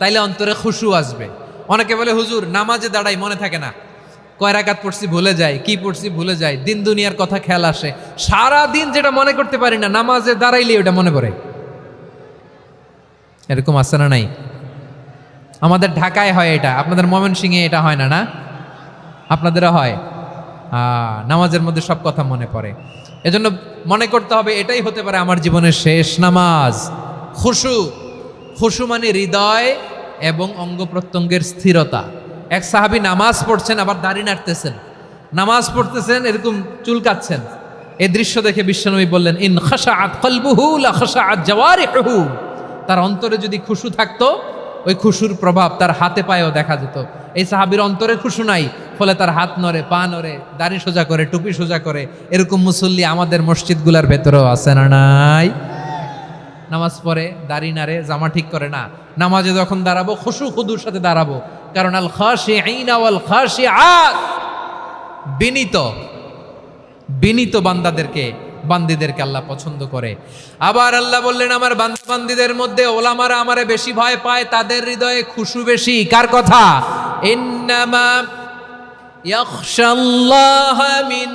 তাইলে অন্তরে খুশু আসবে। অনেকে বলে, হুজুর নামাজে দাঁড়াই মনে থাকে না, কয় রাকাত পড়ছি ভুলে যাই, কি পড়ছি ভুলে যাই, দিন দুনিয়ার কথা খেয়াল আসে, সারা দিন যেটা মনে করতে পারি না নামাজে দাঁড়াইলে ওটা মনে পড়ে। এরকম আছে না নাই? আমাদের ঢাকায় হয় এটা, আপনাদের ময়মনসিংহে এটা হয় না? না, আপনাদেরও হয়। নামাজের মধ্যে সব কথা মনে পড়ে। এজন্য মনে করতে হবে এটাই হতে পারে আমার জীবনের শেষ নামাজ। খুশু, খুশু মানে হৃদয় এবং অঙ্গ প্রত্যঙ্গের স্থিরতা। এক সাহাবী নামাজ পড়ছেন আবার দাড়ি নাড়তেছেন, নামাজ পড়তেছেন এরকম চুলকাচ্ছেন, এই দৃশ্য দেখে বিশ্বনবী বললেন, ইন খাশাআত কলবুহু লা খাশাআত জাওয়ারিহুহু। তার অন্তরে যদি খুশু থাকতো, ওই খুশুর প্রভাব তার হাতে পায়েও দেখা যেত। এই সাহাবীর অন্তরে খুশু নাই, ফলে তার হাত নড়ে, পা নড়ে, দাড়ি সোজা করে, টুপি সোজা করে। এরকম মুসল্লি আমাদের মসজিদগুলোর ভেতরেও আছে না নাই? নামাজ পড়ে, দাড়ি নাড়ে, জামা ঠিক করে না। নামাজে যখন দাঁড়াবো খুশু খুদুর সাথে দাঁড়াবো, কারণ আল খাশিঈনা ওয়াল খাশিআত, বিনীত বান্দিদেরকে আল্লাহ পছন্দ করে। আবার আল্লাহ বললেন, আমার বান্দিদের মধ্যে ওলামারা আমারে বেশি ভয় পায়, তাদের হৃদয়ে খুশু বেশি। কার কথা? ইন্নামা ইয়াখশাল্লাহা মিন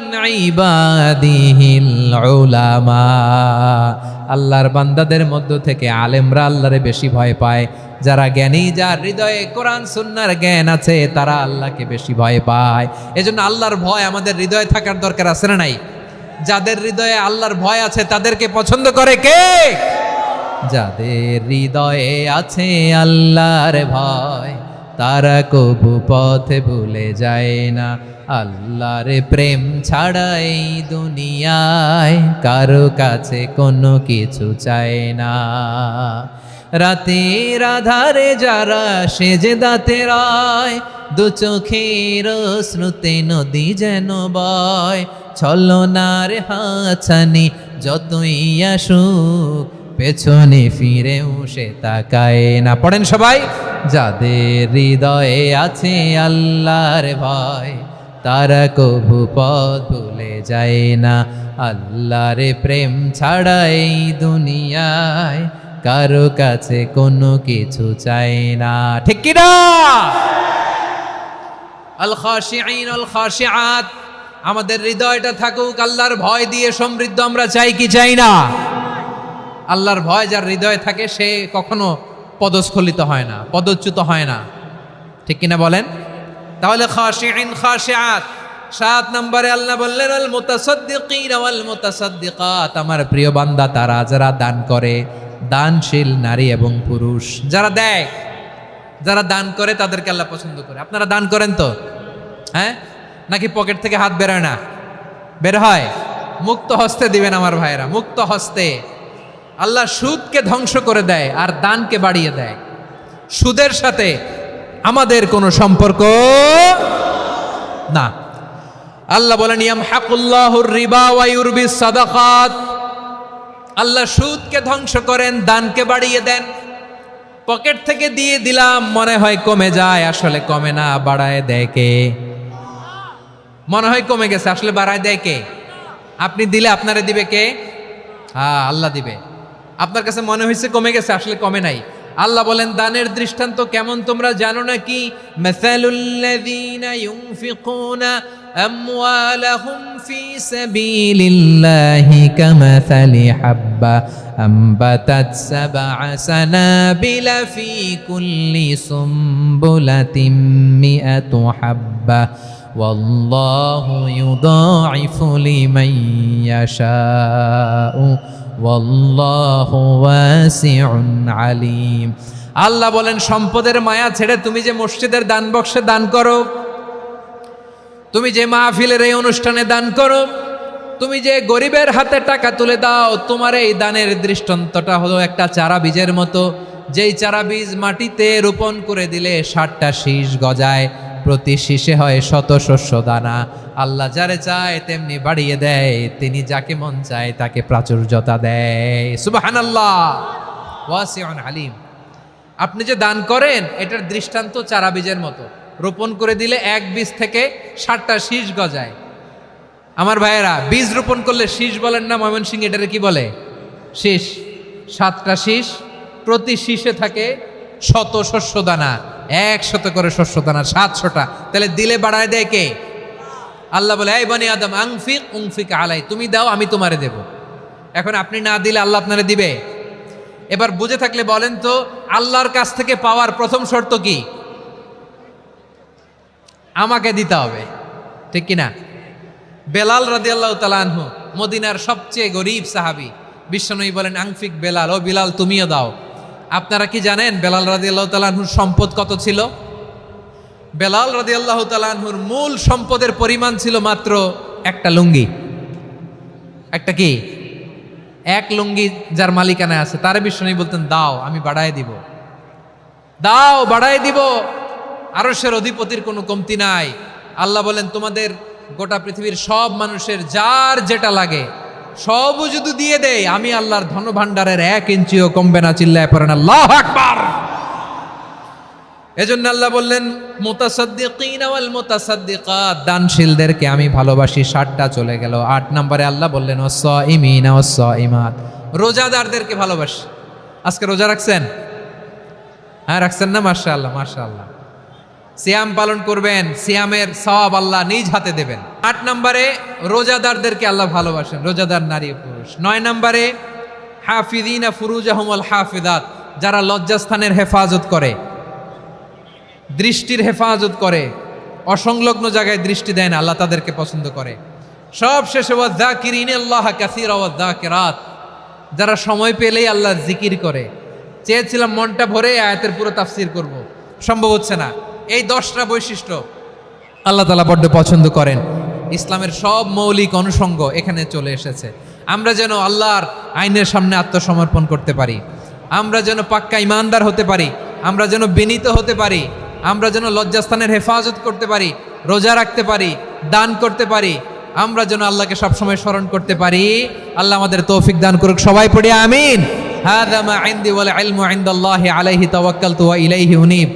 ইবাদিহিল উলামা। আল্লাহর বান্দাদের মধ্য থেকে আলেমরা আল্লাহরে বেশি ভয় পায়। যারা জ্ঞানী, যার হৃদয়ে কোরআন সুন্নাহর জ্ঞান আছে, তারা আল্লাহকে বেশি ভয় পায়। এজন্য আল্লাহর ভয় আমাদের হৃদয়ে থাকার দরকার আছে না নাই? যাদের হৃদয়ে আল্লাহর ভয় আছে তাদেরকে পছন্দ করে কে? যাদের হৃদয়ে আছে আল্লাহর ভয়, তারা কবু পথে ভুলে যায় না। আল্লাহর প্রেম ছাড়া এই দুনিয়ায় কারো কাছে কোনো কিছু চায় না। রাতের আধারে যারা সেজদাতে রয়, দু চোখের শ্রুতে নদী যেন বয়। ছলনার হাতছানি যতই আসুক, পেছনে ফিরেও সে তাকায় না। পড়েন সবাই। যাদের হৃদয়ে আছে আল্লাহর ভয়, তারা কবু পথ ভুলে যায় না। আল্লাহর প্রেম ছাড়া এই দুনিয়ায় কারো কাছে কোনো কিছু চায় না। ঠিক কি না? আল খাশিঈন আল খাশিআত, আমাদের হৃদয়টা থাকুক আল্লাহর ভয় দিয়ে সমৃদ্ধ। আমরা চাই কি চাই না? আল্লাহর ভয় যার হৃদয়ে থাকে, সে কখনো পদস্খলিত হয় না, পদচ্যুত হয় না। ঠিক কিনা বলেন? তাহলে খাশিঈন খাশিআত। 7 নম্বরে আল্লাহ বললেন, আল মুতাসাদ্দিকিন ওয়াল মুতাসাদ্দিকাত, আমার প্রিয় বান্দা তারা যারা দান করে, দানশীল নারী এবং পুরুষ যারা দেয়, যারা দান করে, তাদেরকে আল্লাহ পছন্দ করে। আপনারা দান করেন তো? হ্যাঁ, নাকি পকেট থেকে হাত বেরোয় না? বের হয়। মুক্ত হস্তে দিবেন আমার ভাইয়েরা, মুক্ত হস্তে। আল্লাহ সুদকে ধ্বংস করে দেয় আর দানকে বাড়িয়ে দেয়। সুদের সাথে আমাদের কোনো সম্পর্ক না। আল্লাহ বলেন, ইয়ামহাকুল্লাহুর রিবা ওয়া ইউরবিস সাদাকাত। আল্লাহ সুদকে ধ্বংস করেন, দানকে বাড়িয়ে দেন। পকেট থেকে দিয়ে দিলাম, মনে হয় কমে যায়, আসলে কমে না, বাড়ায় দেয় কে? মনে হয় কমে গেছে, আসলে বাড়ায় দেয় কে? আপনি দিলে আপনারে দিবে কে? হ্যাঁ, আল্লাহ দিবে। আপনার কাছে মনে হয়েছে কমে গেছে, আসলে কমে নাই। আল্লাহ বলেন, দানের দৃষ্টান্ত কেমন তোমরা জানো নাকি? মাসালুল্লাযীনা ইউনফিকুনা আমওয়ালাহুম ফি সাবিলিল্লাহি কামাসালি হাব্বা আম্বাতাত সাবআ সানাবিলা ফি কুল্লি সুমবুলাতিন মিআতু হাব্বা ওয়াল্লাহু ইউদাঈফু লিমান ইয়াশাউ ওয়াল্লাহু ওয়াসিউন আলিম। আল্লাহ বলেন, সম্পদের মায়া ছেড়ে তুমি যে মসজিদের দান বক্সে দান করো, তুমি যে মাহফিলের এই অনুষ্ঠানে দান করো, তুমি যে গরিবের হাতে টাকা তুলে দাও, তোমার এই দানের দৃষ্টান্তটা হলো একটা চারা বীজের মতো। যেই চারা বীজ মাটিতে রোপণ করে দিলে 60টা শীষ গজায়, প্রতি শীষে হয় 100 শস্য দানা। আল্লাহ যারে চায় তেমনি বাড়িয়ে দেয়, তিনি যাকে মন চায় তাকে প্রাচুর্যতা দেয়। সুবহানাল্লাহ, ওয়াসিউন আলিম। আপনি যে দান করেন, এটার দৃষ্টান্ত চারা বীজের মতো। রোপণ করে দিলে এক বীজ থেকে 60টা শীষ গজায়। আমার ভাইয়েরা, বীজ রোপণ করলে শীষ বলেন না ময়মনসিংহ, এটারে কি বলে? শীষ। 7টা শীষ, প্রতি শীষে থাকে 100 শস্য দানা। 100 করে শস্য দানা, 700টা। তাহলে দিলে বাড়ায় দেয় কে? আল্লাহ বলে, এই বনি আদম আনফিক উনফিক আলাই, তুমি দাও আমি তোমারে দেব। এখন আপনি না দিলে আল্লাহ আপনারে দিবে? এবার বুঝে থাকলে বলেন তো, আল্লাহর কাছ থেকে পাওয়ার প্রথম শর্ত কি? আমাকে দিতে হবে। ঠিক কিনা? বেলাল রাদিয়াল্লাহু তাআলা আনহু, মদিনার সবচেয়ে গরীব সাহাবী। বিশ্বনবী বলেন, আনফিক বেলাল, ও বিলাল তুমিও দাও। আপনারা কি জানেন বেলাল রাদিয়াল্লাহু তাআলা আনহুর সম্পদ কত ছিল? বেলাল রাদিয়াল্লাহু তাআলা আনহুর মূল সম্পদের পরিমাণ ছিল মাত্র একটা লুঙ্গি। একটা কি? এক লুঙ্গি যার মালিকানায় আছে তারে বিশ্বনবী বলতেন দাও আমি বাড়ায় দিব, দাও বাড়ায় দিব। আরশের অধিপতির কোনো কমতি নাই। আল্লাহ বলেন তোমাদের গোটা পৃথিবীর সব মানুষের যার যেটা লাগে সবও যদি দিয়ে দেয় আমি আল্লাহর ধন ভাণ্ডারের 1 ইঞ্চিও কমবে না। চিল্লায় পড়েন আল্লাহু আকবার। এজন্য আল্লাহ বললেন মুতাসাদ্দিকিনা ওয়াল মুতাসাদ্দিকাত, দানশীলদেরকে আমি ভালোবাসি। 60টা চলে গেল। 8 নম্বরে আল্লাহ বললেন ওয়াস-সাইমিনা ওয়াস-সাইমাত, রোজাদারদেরকে ভালোবাসি। আজকে রোজা রাখছেন? হ্যাঁ রাখছেন না? মাশাআল্লাহ মাশাআল্লাহ। সিয়াম পালন করবেন, সিয়ামের সওয়াব আল্লাহ নিজ হাতে দেবেন। 8 নম্বরে রোজাদারদেরকে আল্লাহ ভালোবাসেন, রোজাদার নারী ও পুরুষ। 9 নম্বরে হাফিযিনা ফুরুজাহুম ওয়াল হাফিযাত, যারা লজ্জাস্থানের হেফাজত করে, দৃষ্টির হেফাজত করে, অসংলগ্ন জায়গায় দৃষ্টি দেয় না, আল্লাহ তাদেরকে পছন্দ করে। সব শেষে ওয়াযাকিরিনাল্লাহ কাসীরা ওয়াযাকিরাত, যারা সময় পেলেই আল্লাহর জিকির করে। চেয়েছিলাম মনটা ভরে আয়াতের পুরো তাফসীর করব, সম্ভব হচ্ছে না। এই 10টা বৈশিষ্ট্য আল্লাহ তাআলা বড্ড পছন্দ করেন। ইসলামের সব মৌলিক অনুষঙ্গ এখানে চলে এসেছে। আমরা যেন আল্লাহর আইনের সামনে আত্মসমর্পণ করতে পারি, আমরা যেন পাক্কা ইমানদার হতে পারি, আমরা যেন বিনীত হতে পারি, আমরা যেন লজ্জাস্থানের হেফাজত করতে পারি, রোজা রাখতে পারি, দান করতে পারি, আমরা যেন আল্লাহকে সবসময় স্মরণ করতে পারি। আল্লাহ আমাদের তৌফিক দান করুক। সবাই পড়ি আমিন। হাযা মা ইনদি ওয়াল ইলমু ইনদাল্লাহি আলাইহি তাওয়াক্কালতু ওয়া ইলাইহি উনীব।